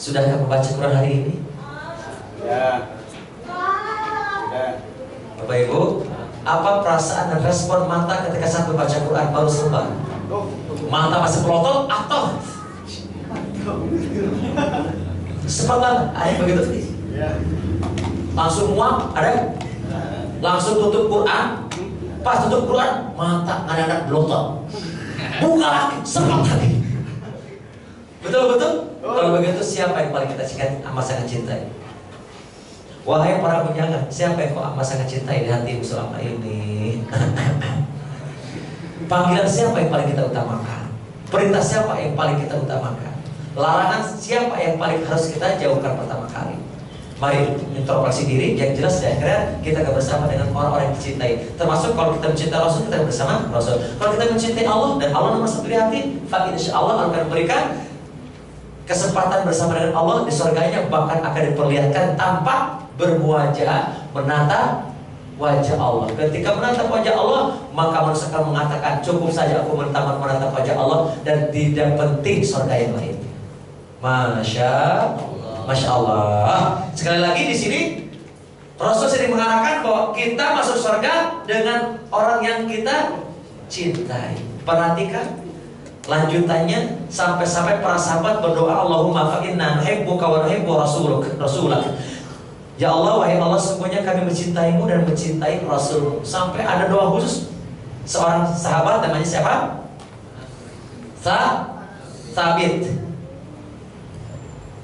Sudahkah membaca Quran hari ini? Ya. Ya. Bapak Ibu, apa perasaan dan respon mata ketika saat membaca Quran baru selesai? Mata masih pelotot atau semangat? Ada yang begitu? Ya. Langsung muak? Ada? Langsung tutup Quran? Pas tutup Quran, mata ada belotot. Buka lagi, semangat lagi. Betul-betul? Kalau begitu siapa yang paling kita amat sangat cintai? Wahai para penjaga, siapa yang kau amat sangat cintai di hatimu selama ini? Panggilan siapa yang paling kita utamakan? Perintah siapa yang paling kita utamakan? Larangan siapa yang paling harus kita jauhkan pertama kali? Mari introspeksi diri, yang jelas di akhirat kita akan bersama dengan orang-orang yang dicintai. Termasuk kalau kita mencintai Rasul, kita bersama Rasul. Kalau kita mencintai Allah dan Allah nomor satu di hati, insya Allah akan memberikan kesempatan bersama dengan Allah di surganya, bahkan akan diperlihatkan tampak berwajah menatap wajah Allah. Ketika menatap wajah Allah, maka manusia akan mengatakan cukup saja aku menatap wajah Allah dan tidak penting surga yang lain. Masya Allah. Sekali lagi di sini Rasul sering mengarahkan bahwa kita masuk surga dengan orang yang kita cintai. Perhatikan lanjutannya, sampai-sampai para sahabat berdoa, Allahumma fa'inna nuhibbuka wa nuhibbu rasulak. Ya Allah, wahai Allah, sesungguhnya kami mencintaimu dan mencintai Rasul. Sampai ada doa khusus seorang sahabat, namanya siapa? Thabit.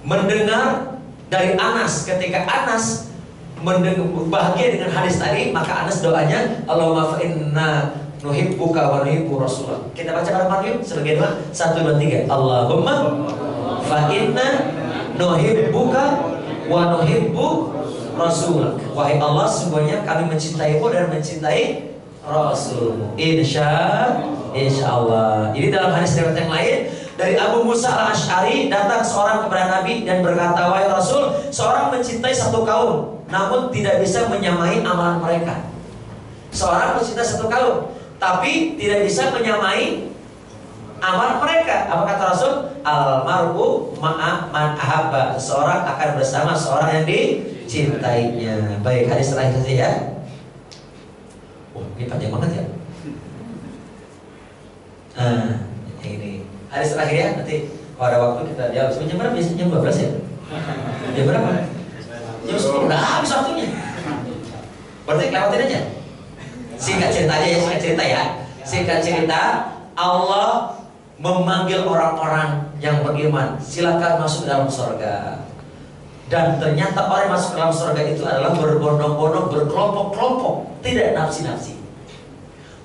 Mendengar dari Anas, ketika Anas bahagia dengan hadis tadi, maka Anas doanya, Allahumma fa'inna nuhibbuka wa nuhibbu rasulak. Kita baca bareng-bareng yuk sebagai doa. 1, 2, 3. Allahumma fa'inna nuhibbuka wa nuhibbu rasulak. Wahai Allah, sesungguhnya kami mencintaimu dan mencintai Rasulmu. Insya Allah. Ini dalam hadis riwayat yang lain dari Abu Musa al-Ash'ari, datang seorang kepada Nabi dan berkata, wahai Rasul, seorang mencintai satu kaum namun tidak bisa menyamai amalan mereka. Seorang mencintai satu kaum tapi tidak bisa menyamai amal mereka. Apa kata Rasul? Almar'u ma'a man ahabba. Seorang akan bersama seorang yang dicintainya. Baik, hadis terakhir saja ya. Oh, ini panjang banget ya. Ini hadis terakhir ya. Nanti kalau ada waktu kita jawab. Jam berapa? Biasanya jam 12 ya? Jam berapa? Jam 10. Udah habis waktunya. Berarti lewatin aja. Singkat cerita aja ya, singkat cerita, Allah memanggil orang-orang yang beriman, silakan masuk ke dalam surga. Dan ternyata orang yang masuk ke dalam surga itu adalah berbondong-bondong, berkelompok-kelompok, tidak nafsi-nafsi.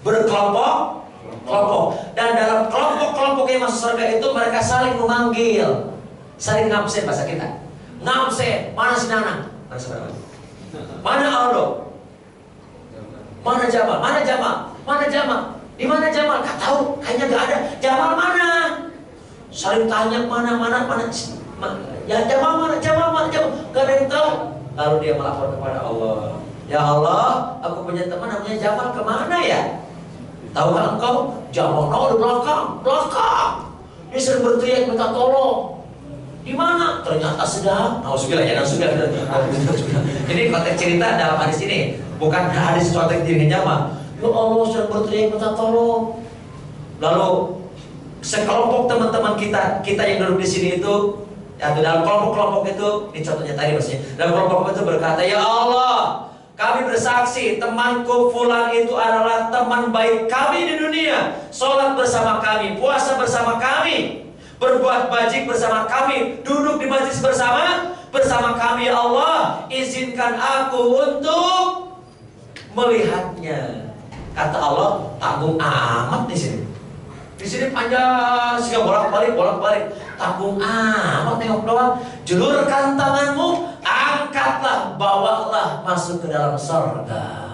Berkelompok-kelompok. Dan dalam kelompok-kelompok yang masuk surga itu mereka saling memanggil, saling ngamsen bahasa kita. Ngamsen, mana si Nana? Mana saudara? Mana Aldo? Mana Jamal? Mana Jamal? Mana Jamal? Di mana Jamal? Gak tahu, kayaknya gak ada. Jamal mana? Saling tanya mana. Ya Jamal mana? Gak ada yang tahu. Lalu dia melapor kepada Allah. Ya Allah, aku punya teman namanya Jamal, kemana ya? Tahukah engkau? Jamal di belakang. Dia sering berteriak minta tolong. Di mana? Ternyata sedang. Ini konteks cerita dalam hadis ini. Bukan hadis konteks dirinya Jamal. Ya Allah, sedang berteriak minta tolong. Lalu sekelompok teman-teman kita yang duduk di sini itu, atau dalam kelompok-kelompok itu, ini contohnya tadi maksudnya. Dalam kelompok itu berkata, ya Allah, kami bersaksi temanku fulan itu adalah teman baik kami di dunia. Sholat bersama kami, puasa bersama kami, berbuat bajik bersama kami, duduk di majlis bersama kami. Ya Allah, izinkan aku untuk melihatnya. Kata Allah, tanggung amat di sini. Di sini panjang, sehingga bolak-balik. Tanggung amat, tengok doang. Julurkan tanganmu, angkatlah, bawalah masuk ke dalam surga.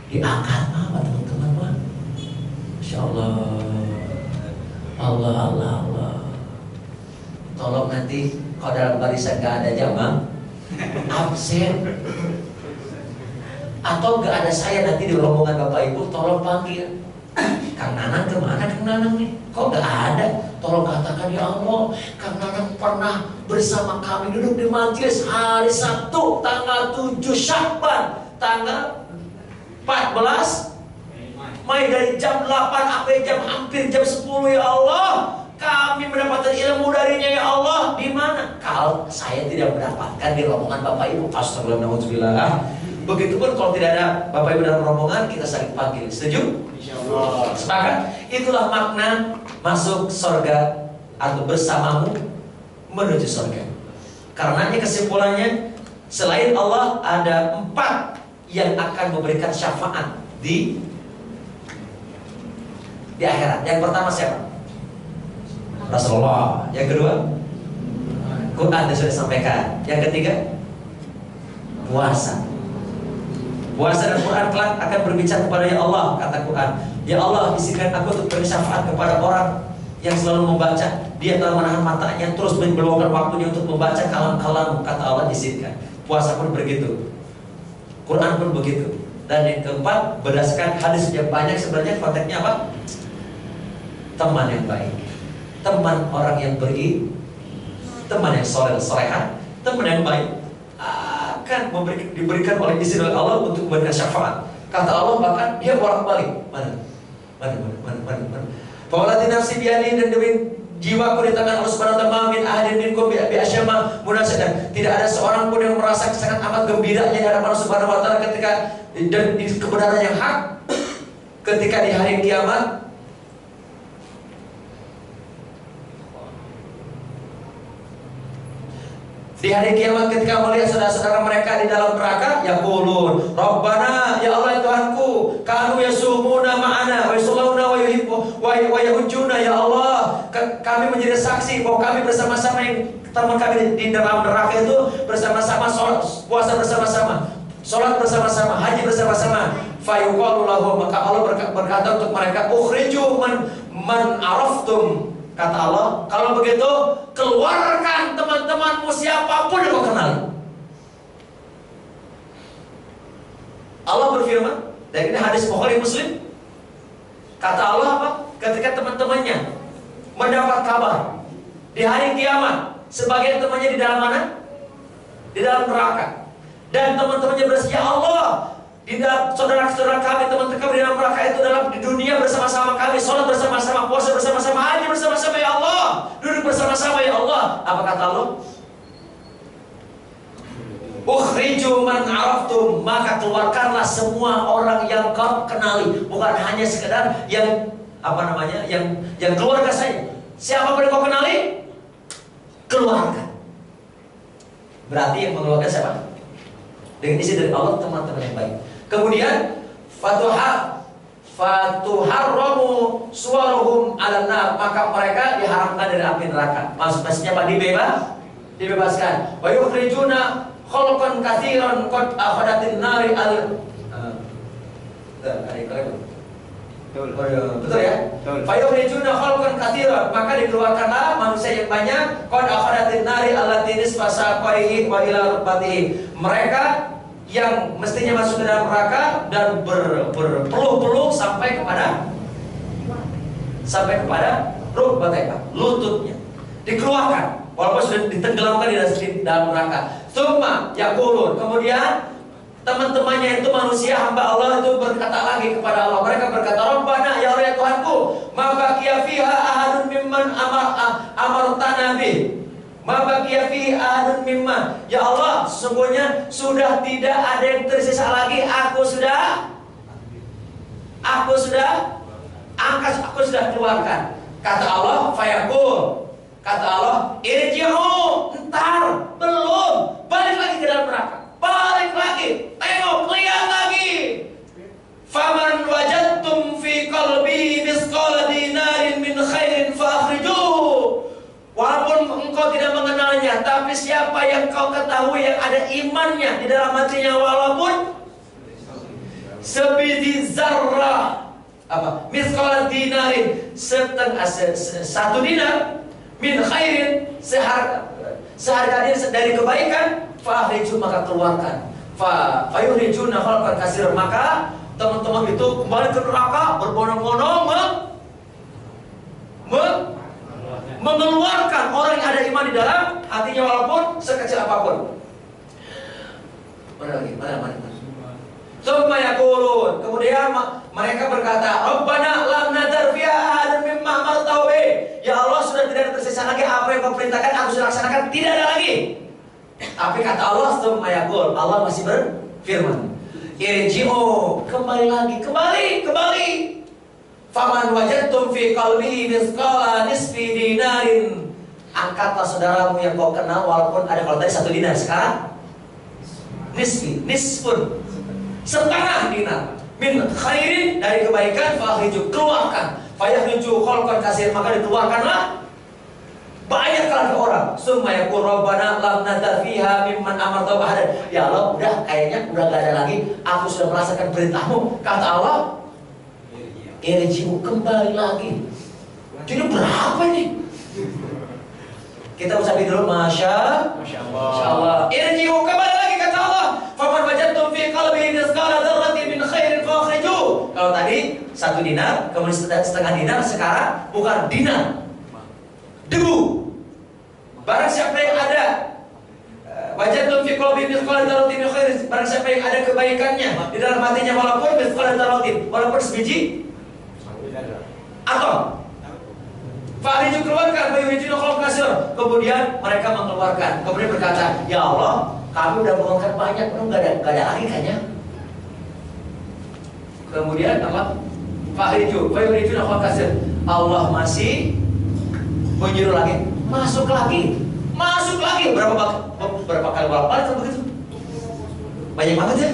Diangkat apa teman-teman? Masya Allah. Allah. Tolong nanti kalau dalam barisan gak ada jamaah, absen. Atau gak ada saya nanti di rombongan Bapak Ibu, tolong panggil. Kang Nanang kemana Kang Nanang nih? Kok gak ada? Tolong katakan ya Allah, Kang Nanang pernah bersama kami duduk di majelis hari Sabtu tanggal 7 Syakban, tanggal 14 Mei dari jam 8 sampai hampir jam 10 ya Allah. Kami mendapatkan ilmu darinya ya Allah. Di mana? Kalau saya tidak mendapatkan di rombongan Bapak Ibu, astagfirullah. Begitupun kalau tidak ada Bapak Ibu dalam rombongan, kita saling panggil. Setuju? Insyaallah. Sepakat? Itulah makna masuk surga atau bersamamu menuju surga. Karenanya kesimpulannya, selain Allah ada 4 yang akan memberikan syafaat di akhirat. Yang pertama siapa? Rasulullah. Yang kedua, Quran yang sudah disampaikan. Yang ketiga, puasa. Puasa dan Quran kelak akan berbicara kepada ya Allah, kata Quran. Ya Allah, izinkan aku untuk bersyafaat kepada orang yang selalu membaca. Dia telah menahan matanya, terus meluangkan waktunya untuk membaca kalam-kalam, kata Allah, izinkan. Puasa pun begitu, Quran pun begitu. Dan yang keempat, berdasarkan hadis yang banyak, sebenarnya konteksnya apa? Teman yang baik, teman orang yang teman yang solehan, teman yang baik akan diberikan oleh izin oleh Allah untuk memberikan syafaat. Kata Allah bahkan dia bolak-balik. Mana? Fawalati nafsi biadi, dan demi jiwaku di tangan Allah Subhanahu wa taala, min ahadin minkum bi asyama munasidan. Tidak ada seorang pun yang merasa sangat amat gembiranya di hadapan Allah Subhanahu wa taala ketika dan di kebenaran yang hak ketika di hari kiamat. Di hari kiamat ketika melihat saudara-saudara mereka di dalam neraka, yaqulun Rabbana, ya Allah ya Tuhanku, kanu yasumuna ma'ana wa yusalluna wa yahujjuna, ya Allah, kami menjadi saksi bahwa kami bersama-sama yang teman kami di dalam neraka itu bersama-sama sholat, puasa bersama-sama, sholat bersama-sama, haji bersama-sama. Fayuqalu lahum, maka Allah berkata untuk mereka, ukhriju man araftum. Kata Allah, kalau begitu keluarkan teman-temanmu siapapun yang kau kenal. Allah berfirman, dan ini hadis Bukhari Muslim. Kata Allah apa? Ketika teman-temannya mendapat kabar di hari kiamat, sebagian temannya di dalam mana? Di dalam neraka. Dan teman-temannya berkata, ya Allah, di dalam saudara-saudara kami, teman-teman kami di dalam neraka itu dalam di dunia bersama-sama kami, sholat bersama-sama, puasa bersama-sama, haji bersama-sama ya Allah, duduk bersama-sama ya Allah. Apa kata Allah? Ukhriju man araftum, maka keluarkanlah semua orang yang kau kenali, bukan hanya sekedar yang yang keluarga saja. Siapa yang kau kenali, keluarkan. Berarti yang mengeluarkan siapa? Dengan isi dari Allah, teman-teman yang baik. Kemudian fatuharramu suwaruhum 'alan nar, maka mereka diharamkan dari api neraka. Maksudnya apa? Dibebaskan. Wa yukhrijuna khalqan katsiran qad akhadatin nari betul ya? Fa yukhrijuna khalqan katsiran, maka dikeluarkanlah manusia yang banyak, qad akhadatin nari allati nisfa saqaihi wa ila rukbatihi. Mereka yang mestinya masuk ke dalam neraka dan berpeluh-peluh sampai kepada rukbatnya, lututnya, dikeluarkan walaupun sudah ditenggelamkan di dalam neraka. Tsumma yaqulun, kemudian teman-temannya itu manusia hamba Allah itu berkata lagi kepada Allah, mereka berkata, Rabbana, ya Allah ya Tuhanku, ma baqiya fiha ahadun mimman amartana bih, ma baqiya fihi ahadun mimma, ya Allah, sesungguhnya sudah tidak ada yang tersisa lagi. Aku sudah angkat, aku sudah keluarkan. Kata Allah, fayaqul, kata Allah, irji'u, entar, belum, balik lagi ke dalam neraka, balik lagi, tengok, lihat lagi. Faman wajadtum fi qalbi misqala dinarin min khairin fa akhrijuhu. Walaupun engkau tidak mengenalnya, tapi siapa yang kau ketahui yang ada imannya di dalam hatinya, walaupun sebiji zarrah, misqala dinarin, satu dinar, min khairin, seharga dari kebaikan, fa akhriju, maka keluarkan. Fa yukhrijuna khalqan katsir, maka teman-teman itu kembali ke neraka berbondong-bondong mengeluarkan orang yang ada iman di dalam hatinya walaupun sekecil apapun. Mana lagi? Mana? Summa yaqulun, kemudian mereka berkata, Rabbana lam nadar fiha ahadan mimma amartahu bih. Ya Allah, sudah tidak ada tersisa lagi apa yang kau perintahkan, aku sudah laksanakan, tidak ada lagi. Tapi kata Allah, summa yaqul, Allah masih berfirman, irji'u, kembali lagi, kembali. Faman wajadtum fi qalbihi mithqala nisfi dinarin. Angkatlah saudaramu yang kau kenal walaupun ada, kalau tadi 1 dinar, sekarang nisfun, setengah dinar, min khairin, dari kebaikan, fakhriju, keluarkan, fayakhriju khalqan katsir, maka dikeluarkanlah banyak kalangan orang. Summa yaqul rabbana lam nadar fiha mimman amarta ahadan. Ya Allah, udah kayaknya udah gak ada lagi, aku sudah merasakan perintahmu. Kata Allah, irji'u, kembali lagi. Jadi berapa nih? Kita ucapin dulu Masya Allah. Irji'u, kembali lagi, kata Allah. Faman wajadtum fi qalbihi mithqala dzarratin min khairin fakhriju. Kalau tadi 1 dinar, kemudian setengah dinar, sekarang bukan dinar, debu. Barang siapa yang ada wajadtum fi qalbihi mithqala dzarratin min khairin, barang siapa yang ada kebaikannya di dalam hatinya walaupun mithqala dzarratin, walaupun sebiji atom, fakhriju, keluarkan, fayurijuna khalqan katsir. Kemudian mereka mengeluarkan, kemudian berkata, ya Allah, kami udah mengeluarkan banyak, nggak ada lagi kayaknya. Kemudian apa? Fakhriju, fayurijuna khalqan katsir. Allah masih menyuruh lagi, masuk lagi. Berapa kali bolak-balik begitu? Banyak banget ya.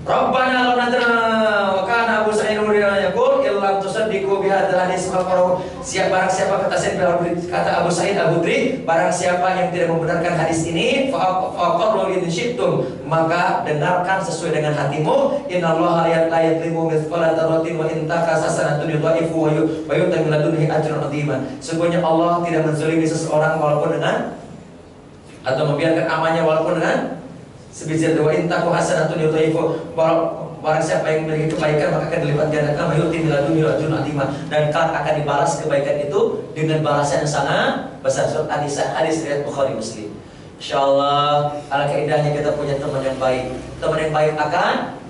Rabbana lam nadra wa kana Abu Sa'id yaqul illam tusaddiqu bihadzal hadits faqaru. Barang siapa kata Abu Sa'id Al-Khudri, barang siapa yang tidak membenarkan hadis ini, faqaru in syi'tum, maka dengarkan sesuai dengan hatimu. Innallaha la yadlimu mithqala dzarratin wa in takas hasanatun yudha'ifu wa yu'ti min ladunhi ajran 'azima. Sesungguhnya Allah tidak menzalimi seseorang walaupun dengan, atau membiarkan amalnya walaupun dengan sebiji wa in taku hasanatun yudha'ifu. Barang siapa yang memiliki kebaikan maka akan dilipat gandakan wa yu'ti min ladunhi ajran 'azima, dan kelak akan dibalas kebaikan itu dengan balasan yang sangat besar. Surat An-Nisa, hadis riwayat Bukhari Muslim. Insyaallah, alangkah indahnya kita punya teman yang baik. Teman yang baik akan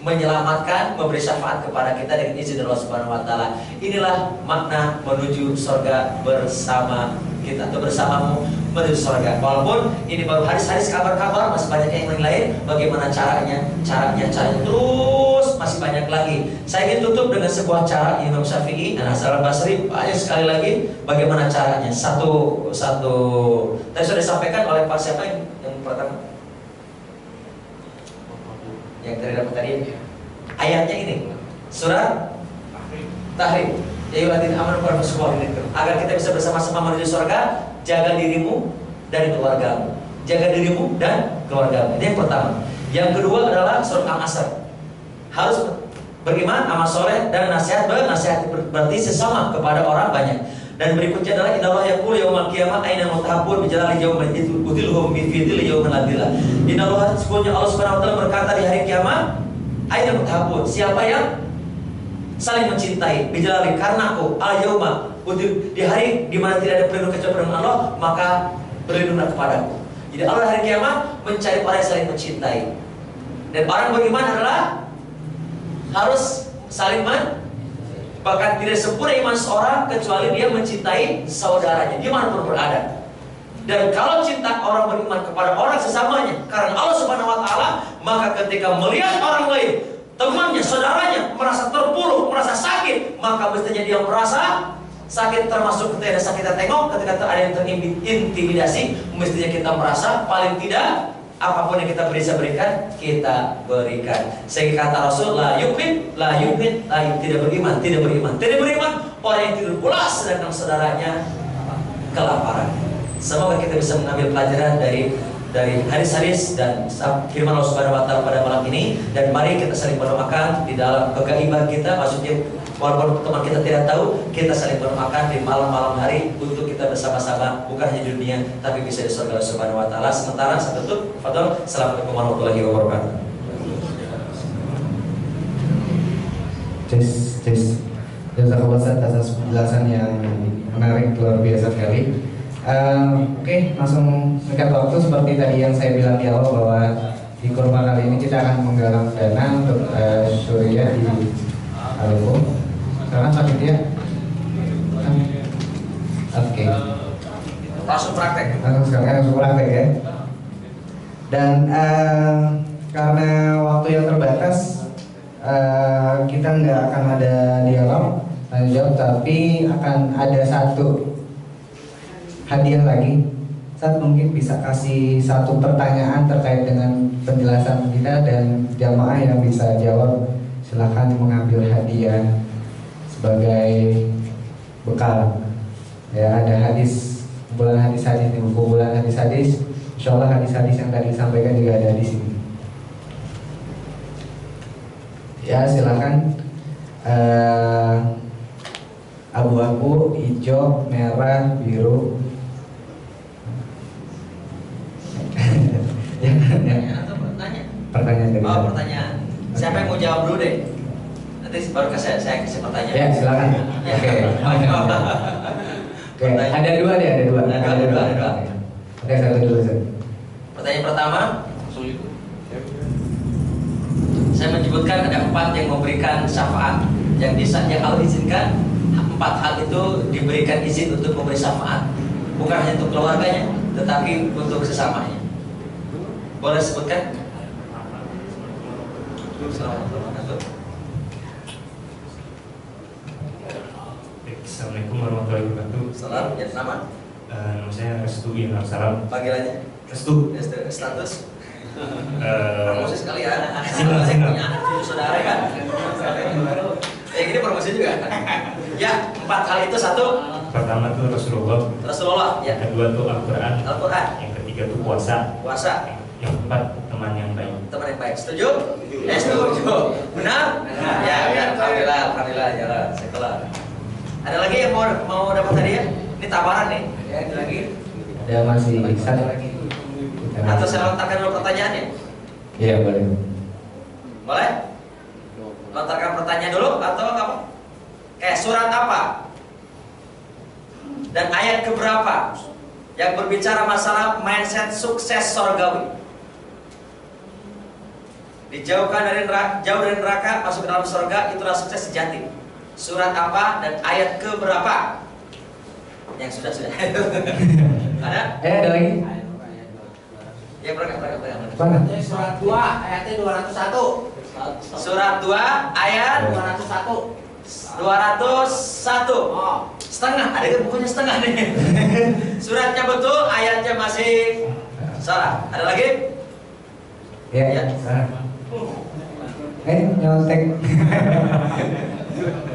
menyelamatkan, memberi syafaat kepada kita dengan izin Allah Subhanahu wa taala. Inilah makna menuju surga bersama kita, atau bersamamu menuju surga. Walaupun ini baru hadis-hadis, kabar-kabar, masih banyak yang lain. Bagaimana caranya terus masih banyak lagi. Saya ingin tutup dengan sebuah cara Imam Syafi'i dan Hasan al-Basri. Banyak sekali lagi bagaimana caranya. Satu tadi sudah disampaikan oleh Pak siapa yang pertama? Yang terdapat tadi ayatnya ini, surat Tahrim, ya ayyuhalladzina amanu qu anfusakum agar kita bisa bersama-sama menuju surga. Jaga dirimu dan keluargamu. Ini yang pertama. Yang kedua adalah surat Al-Asr, harus beriman, amal soleh, dan nasihat berarti sesama kepada orang banyak. Dan berikutnya adalah innallaha yaqulu yaumal qiyamah aina mutahabbun bijalali yaumal idhilhum bi fidil yaumal adillah. Innallaha, sesungguhnya Allah Subhanahu wa taala berkata di hari kiamat, aina mutahabbun, siapa yang saling mencintai, bijalali, karena aku al-yauma, di hari di mana tidak ada pelindung kecuali dengan Allah, maka berlindunglah kepadaku. Jadi Allah hari kiamat mencari orang yang saling mencintai. Dan orang beriman adalah harus saling bahkan tidak sempurna iman seorang kecuali dia mencintai saudaranya dimanapun berada. Dan kalau cinta orang beriman kepada orang sesamanya karena Allah Subhanahu wa taala, maka ketika melihat orang lain, temannya, saudaranya merasa terpuruk, merasa sakit, maka mestinya dia merasa sakit, termasuk ketika ada sakit tengok, ketika ada yang terintimidasi, mestinya kita merasa paling tidak apapun yang kita bisa berikan, kita berikan. Sehingga kata Rasul, la yu'min, tidak beriman. Orang yang tidur pulas sedangkan saudaranya kelaparan. Semoga kita bisa mengambil pelajaran dari hadis-hadis dan firman Allah Subhanahu wa taala pada malam ini. Dan mari kita saling mendoakan di dalam kegaiban kita, maksudnya walaupun teman kita tidak tahu, kita saling mendoakan di malam-malam hari untuk kita bersama-sama, bukan hanya di dunia tapi bisa di surga Allah Subhanahu wa taala. Sementara saya tutup, fadhol. Assalamualaikum warahmatullahi wabarakatuh. Cis. Jazakallah Ustaz atas penjelasan yang menarik, luar biasa sekali. Oke, langsung singkat waktu seperti tadi yang saya bilang di awal bahwa di kurma kali ini kita akan menggalang dana untuk Surya di Aluko. Sekarang sakit ya? Oke. Langsung praktek. Langsung praktek ya. Dan karena waktu yang terbatas, kita nggak akan ada dialog tanya jawab, tapi akan ada satu hadiah lagi. Saat mungkin bisa kasih satu pertanyaan terkait dengan penjelasan kita dan jamaah yang bisa jawab, silahkan mengambil hadiah sebagai bekal. Ya, ada hadis bulan hadis-hadis di buku bulan hadis-hadis. Insyaallah hadis-hadis yang tadi disampaikan juga ada di sini. Ya, silakan. Abu-abu, hijau, merah, biru. Pertanyaan dari saya. Pertanyaan. Siapa yang mau jawab dulu deh? Nanti baru saya kasih pertanyaan. Ya, silakan. Oke. Oke, ada dua. Ada dua. Oke, satu dulu. Pertanyaan pertama. Saya menyebutkan ada 4 yang memberikan syafaat, yang Allah izinkan 4 hal itu diberikan izin untuk memberi syafaat, bukan hanya untuk keluarganya, tetapi untuk sesamanya. Boleh sebutkan? Assalamualaikum warahmatullahi wabarakatuh. Salam, ya nama? Nama saya Restu Inal Salam. Panggilannya? Restu. Status? Promosi sekalian. Saya punya anak cucu saudara kan. Ini promosi juga. Ya, 4 hal itu. Satu, Pertama tuh Rasulullah. Ya. Yang kedua tuh Al-Quran. Yang ketiga tuh puasa. Yang keempat teman yang baik. Teman yang baik. Setuju? Setuju. Benar? Ya, benar. Alhamdulillah. Ya, sekolah. Ada lagi yang mau dapat hadiah? Ini tawaran nih. Ya, ada lagi. Ada masih satu lagi. Atau saya lontarkan dulu pertanyaannya? Iya, boleh. Boleh? Lontarkan pertanyaan dulu atau apa? Surat apa? Dan ayat keberapa yang berbicara masalah mindset sukses surgawi? Dijauhkan dari neraka, jauh dari neraka, masuk ke dalam surga, itulah sukses sejati. Surat apa dan ayat keberapa? Yang sudah. Ada? Ada lagi? Ya, berangkat. Mana? Surat 2 ayatnya 201. Surat 2 ayat 201. 201. Oh. Setengah, ada kan bukunya setengah nih. Suratnya betul, ayatnya masih salah. Ada lagi? Ya. Nyontek.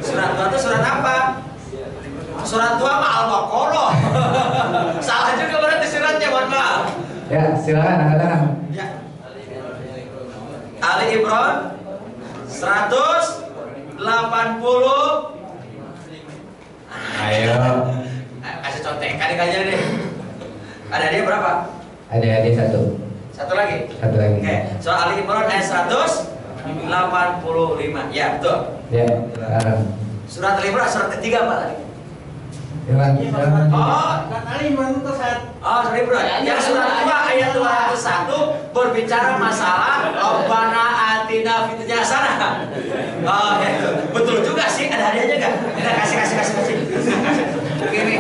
Surat 2 itu surat apa? Surat 2 mah Al-Baqarah. Salah juga berarti suratnya, mohon maaf. Ya, silakan angkat tangan. Ya. Ali Imran 180. Ayo. Kasih contekan aja deh. Ada dia berapa? Ada satu. Satu lagi. Oke. Soal Ali Imran ayat 185. Ya, betul. Ya, sekarang. Surat Ali Imran surat ketiga apa tadi? Silakan. Ali Imran itu saya. Surat Imran. Yang surat 2 ayat 201 berbicara masalah Rabbana atina fid dunya hasanah. Ya. Betul juga sih, ada hadiahnya enggak? Kita kasih. Oke.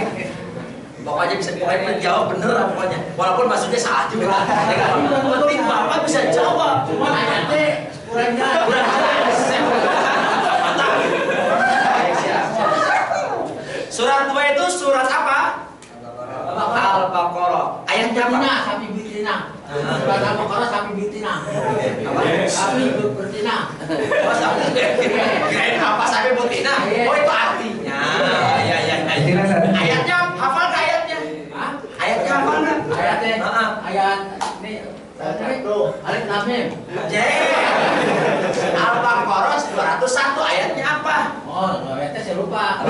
Pokoknya bisa menjawab bener lah pokoknya. Walaupun maksudnya salah juga. Penting Bapak bisa jawab. Cuma ayatnya kurang jelas. Surat 2 itu surat apa? Al-Baqarah. Ayatnya apa? Sapi betina. Surat Al-Baqarah sapi betina. Sapi betina. Kirain apa sapi betina? Oh, itu artinya. Ya. Ayatnya hafal nggak ayatnya? Ayatnya hafal nggak? Ayatnya. Ayat ini. Alif Lam Mim. Al-Baqarah 201 ayatnya apa? Oh, ayatnya saya lupa.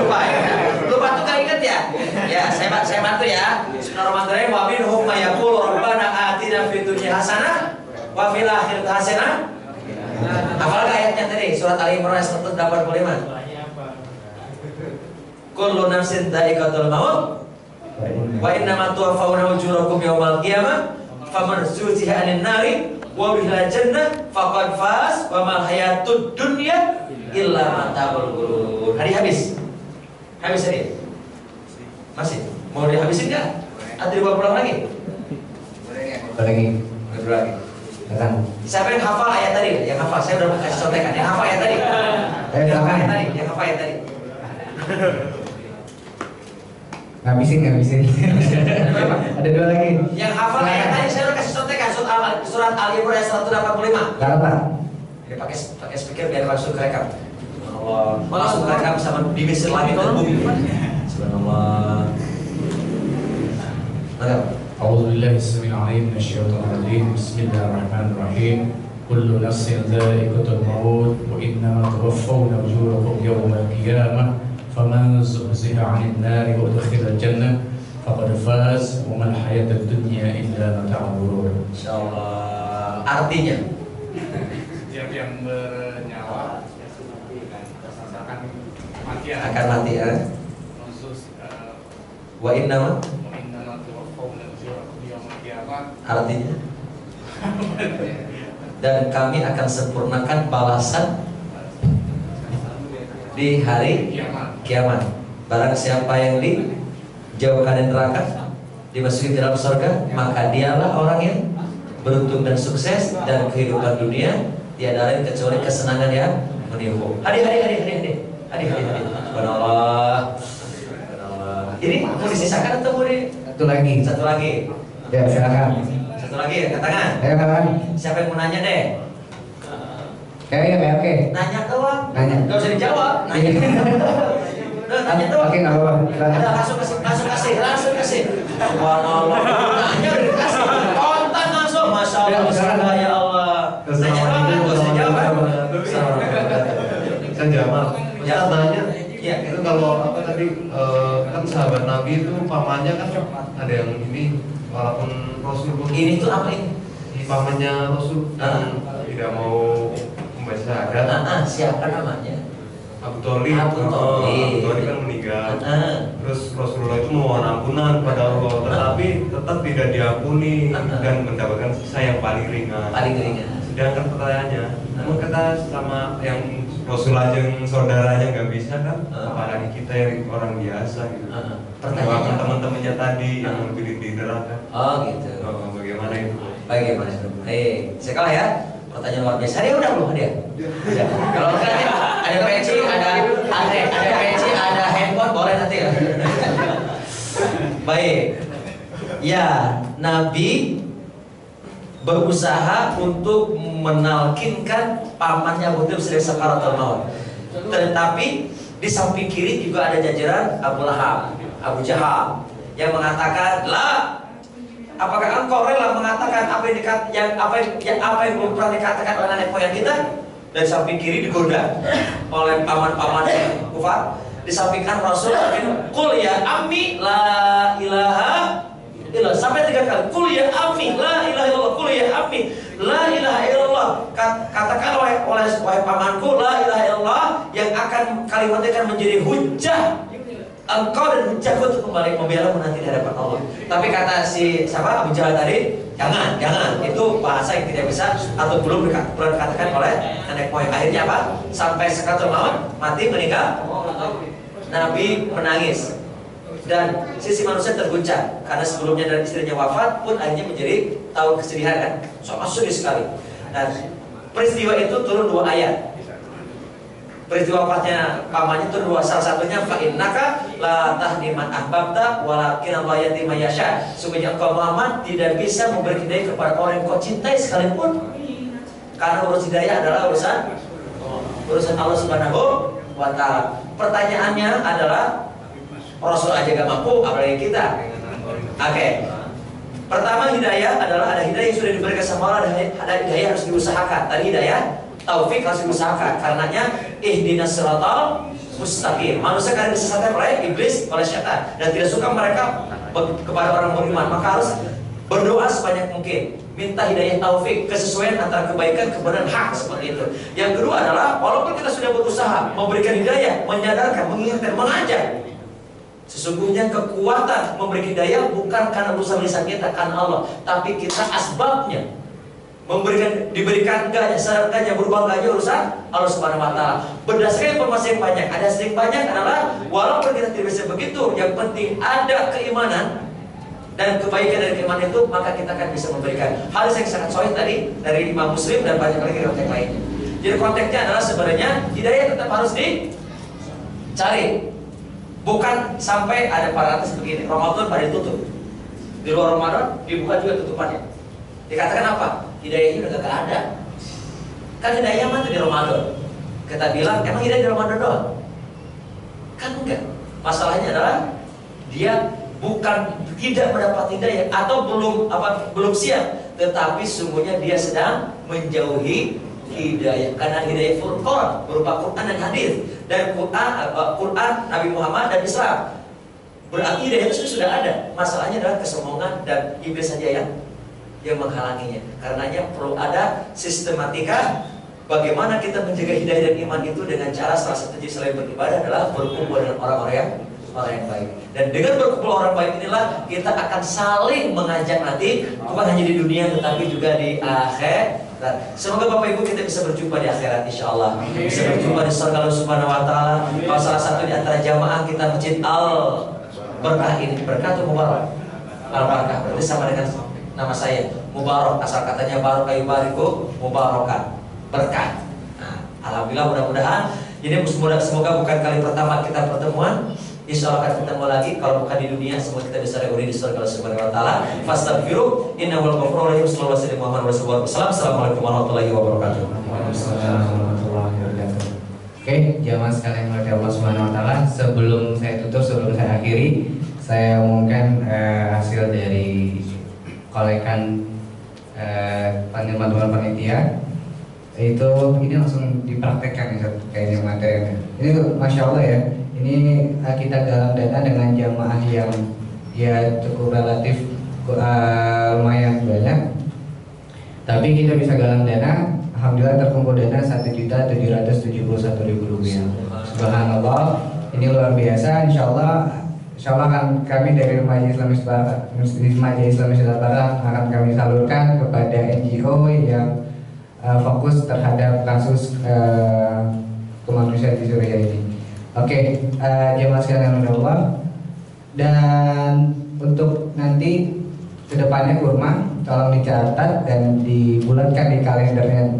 Lupa tuh gak inget ya? Ya, saya bantu ya. Bismillahirrahmanirrahim. Wa minhum may yaqulu rabbana atina fid dunya hasanah wa fil akhirati hasanah Hafal gak ayatnya tadi? Surat Ali Imran ayat 185. Kullu nafsin dha'iqatul maut wa innama tuwaffawna ujurakum yawmal qiyamah faman zuhziha 'anil nari wa bihal jannah faqad faz wa mal hayatud dunya illa mata'ul ghurur. Hari habis. Habis tadi. Masih? Mau dihabisin enggak? Atau dibawa pulang lagi? Lagi. Lagi. Datang. Siapa yang hafal ayat tadi? Yang hafal, saya udah kasih contekan. Yang hafal ayat tadi. Yang hafal ayat tadi. Yang hafal ayat tadi. Ngabisin. Ada 2 lagi. Yang hafal ayat tadi saya udah kasih contekan surat Ali Imran ayat 185. Kenapa? Ini pakai speaker biar langsung kerekam. Allah, langsung kerekam sama dimisir langit dan bumi. Subhanallah. أعوذ بالله السميع العليم من الشيطان الرجيم بسم الله الرحمن الرحيم كل نفس ذائقة الموت وإنما توفون أجوركم يوم القيامة فمن زحزح عن النار وأدخل الجنة فقد فاز وما الحياة الدنيا إلا متاع الغرور. Insyaallah. Artinya Setiap yang bernyawa akan mati ya. Wa innama artinya dan kami akan sempurnakan balasan di hari kiamat. Barang siapa yang dijauhkan dari neraka, dimasuki ke dalam surga, maka dialah orang yang beruntung dan sukses, dan kehidupan dunia tiada lain kecuali kesenangan yang menipu. Hadir. Subhanallah. Ini mau disisakan atau mau di Satu lagi. satu lagi? Ya, silakan. Satu lagi, angkat tangan. Ayo kawan. Siapa yang mau nanya deh? Oke. Nanya doang. Nanya. Gak usah dijawab. Nanya. Udah, nanya doang. Oke, nggak apa-apa. Ada langsung kasih. Subhanallah. Nanya udah dikasih. Kontan langsung. Masya Allah. Bismillah ya Allah. Nanya doang kan? Gak usah dijawab. Saya jawab. Ya. Tanya. Iya. Itu kalau apa tadi kan sahabat Nabi itu pamannya kan ada yang ini walaupun Rasul pun Ini tuh apa ini? pamannya Rasul tidak mau membaca syahadat. Siapa namanya? Abu Thalib. Abu Thalib. Abu Thalib kan meninggal. Terus Rasulullah itu mohon ampunan pada Allah, tetapi tetap tidak diampuni dan mendapatkan sisa yang paling ringan. Sedangkan pertanyaannya, namun kata sama yang Rasul aja yang saudaranya nggak bisa kan, apalagi kita yang orang biasa gitu. Pertanyaan teman-temannya tadi yang lebih di neraka. Oh gitu. Bagaimana itu? Bagaimana itu? Saya kalah ya. Pertanyaan luar biasa. Dia udah belum dia? Udah. Kalau enggak ada peci, ada peci, ada handphone boleh nanti ya. Baik. Ya, Nabi berusaha untuk menalkinkan pamannya Abu Talib sedang sakaratul maut. Tetapi di samping kiri juga ada jajaran Abu Lahab, Abu Jahal yang mengatakan, "La, apakah engkau rela mengatakan apa yang belum pernah dikatakan oleh nenek moyang kita?" Dari samping kiri digoda oleh paman-paman kufar. Di samping kanan Rasul qul ya ammi la ilaha illallah, sampai 3 kali. Qul ya ammi la ilaha illallah, qul ya ammi la ilaha illallah. Katakan oleh pamanku la ilaha illallah, yang akan kalimatnya akan menjadi hujah engkau dan hujahku untuk kembali membela nanti di hadapan Allah. Tapi kata si siapa Abu Jahal tadi, jangan, itu bahasa yang tidak bisa atau belum dikatakan oleh nenek moyang. Akhirnya apa? Sampai sakaratul maut, mati meninggal, Nabi menangis dan sisi manusia terguncang karena sebelumnya dan istrinya wafat pun akhirnya menjadi tahun kesedihan kan, sangat sedih sekali. Dan peristiwa itu turun 2 ayat. Peristiwa wafatnya pamannya turun 2, salah satunya fa innaka la tahdi man ahbabta walakin Allah yahdi man yasha. Sungguhnya engkau Muhammad tidak bisa memberi hidayah kepada orang yang kau cintai sekalipun, karena urus hidayah adalah urusan Allah Subhanahu wa taala. Pertanyaannya adalah Rasul aja gak mampu, apalagi kita. Oke. Pertama, hidayah adalah ada hidayah yang sudah diberikan sama Allah, ada hidayah harus diusahakan. Tadi hidayah taufik harus diusahakan. Karenanya ihdinas siratal mustaqim. Manusia karena disesatkan oleh iblis, oleh setan, dan tidak suka mereka kepada orang beriman, maka harus berdoa sebanyak mungkin. minta hidayah taufik, kesesuaian antara kebaikan, kebenaran, hak, seperti itu. Yang kedua adalah walaupun kita sudah berusaha memberikan hidayah, menyadarkan, mengingatkan, mengajak, sesungguhnya kekuatan memberi hidayah bukan karena urusan lisan kita, karena Allah, tapi kita asbabnya. Diberikan enggaknya, enggaknya, berubah enggaknya urusan Allah Subhanahu wa Ta'ala. Berdasarkan informasi yang banyak, ada yang banyak adalah walaupun kita tidak bisa begitu, yang penting ada keimanan dan kebaikan dari keimanan itu, maka kita akan bisa memberikan. Hal yang sangat sahih tadi dari Imam Muslim dan banyak lagi konteks lainnya. Jadi konteksnya adalah sebenarnya hidayah tetap harus dicari, bukan sampai ada parameter begini. Ramadan pada ditutup, di luar Ramadan dibuka juga tutupannya. Dikatakan apa? Hidayahnya udah gak ada. Kan hidayah mah di Ramadan. Kita bilang emang hidayah di Ramadan doang? Kan enggak. Masalahnya adalah dia bukan tidak mendapat hidayah atau belum siap, tetapi sungguhnya dia sedang menjauhi hidayah. Karena hidayah Furqan berupa Quran dan hadis, dan Quran Nabi Muhammad dan Islam. Berarti hidayah itu sudah ada. Masalahnya adalah kesombongan dan iblis saja yang menghalanginya. Karenanya perlu ada sistematika bagaimana kita menjaga hidayah dan iman itu dengan cara salah satunya selain beribadah adalah berkumpul dengan orang-orang yang baik. Dan dengan berkumpul orang baik inilah kita akan saling mengajak nanti, bukan hanya di dunia tetapi juga di akhirat. Semoga Bapak Ibu kita bisa berjumpa di akhirat, insyaallah. Bisa berjumpa di surga Allah Subhanahu wa Ta'ala. Kalau salah satu di antara jamaah kita masjid Al Berkah ini, berkah atau mubarak? Al Barkah berarti sama dengan nama saya Mubarak, asal katanya barok kayu bariku mubarakan, berkah. Nah, alhamdulillah, mudah-mudahan ini semoga bukan kali pertama kita pertemuan. Insya Allah akan ketemu lagi. Kalau bukan di dunia, semoga kita bisa reuni di surga Allah Subhanahu wa Ta'ala. Fastaghfiru innahu ghafurur rahim. Sallallahu alaihi wasallam. Assalamualaikum warahmatullahi wabarakatuh. Waalaikumsalam warahmatullahi wabarakatuh. Oke, jamaah sekalian oleh Allah Subhanahu wa Ta'ala, sebelum saya tutup, sebelum saya akhiri, saya umumkan hasil dari kolekan teman-teman panitia. Itu ini langsung dipraktekkan ya, kayaknya materinya. Ini Masya Allah ya. Ini kita galang dana dengan jamaah yang ya cukup relatif lumayan banyak. Tapi kita bisa galang dana, alhamdulillah terkumpul dana Rp1.771.000. Subhanallah, ini luar biasa. Insya Allah kan kami dari Majelis Islamis Barat akan kami salurkan kepada NGO yang fokus terhadap kasus kemanusiaan di Suriah ini. Oke, jemaah sekalian Allah, dan untuk nanti kedepannya kurma tolong dicatat dan dibulatkan di kalendernya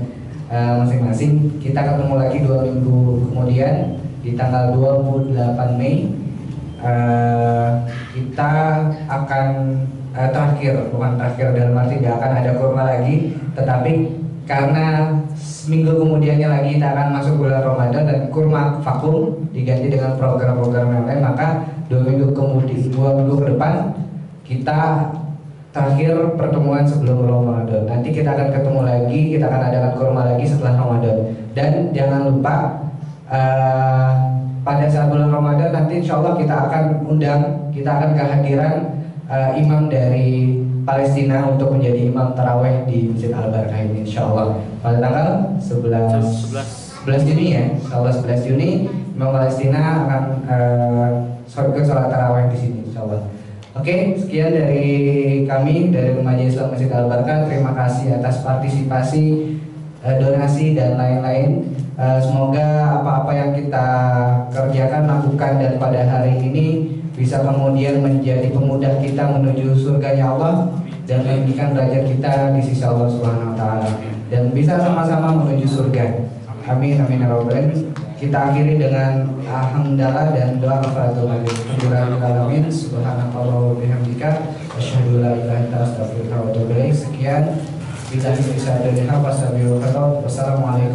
masing-masing. Kita ketemu lagi 2 minggu kemudian di tanggal 28 Mei. Kita akan bukan terakhir dalam arti tidak akan ada kurma lagi, tetapi karena seminggu kemudiannya lagi kita akan masuk bulan Ramadan dan kurma vakum diganti dengan program-program yang lain, maka 2 minggu ke depan kita terakhir pertemuan sebelum Ramadan. Nanti kita akan ketemu lagi, kita akan adakan kurma lagi setelah Ramadan. Dan jangan lupa pada saat bulan Ramadan nanti insya Allah kita akan kehadiran imam dari Palestina untuk menjadi imam taraweh di Masjid Al Barkah ini, insya Allah pada tanggal 11 Juni ya. Insya Allah 11 Juni imam Palestina akan sholat taraweh di sini, insya Allah. Oke, sekian dari kami dari Majelis Islam Masjid Al Barkah. Terima kasih atas partisipasi, donasi dan lain-lain. Semoga apa-apa yang kita kerjakan, lakukan dan pada hari ini bisa kemudian menjadi pemudah kita menuju surganya Allah dan meninggikan derajat kita di sisi Allah Subhanahu wa Ta'ala, dan bisa sama-sama menuju surga. Amin amin ya rabbal alamin. Kita akhiri dengan alhamdulillah dan doa kafaratul majlis. Alhamdulillahirabbil alamin. Subhanallahi wa bihamdika asyhadu an la ilaha illa anta astaghfiruka wa atubu ilaik. Sekian, billahi taufiq wal hidayah. Wassalamualaikum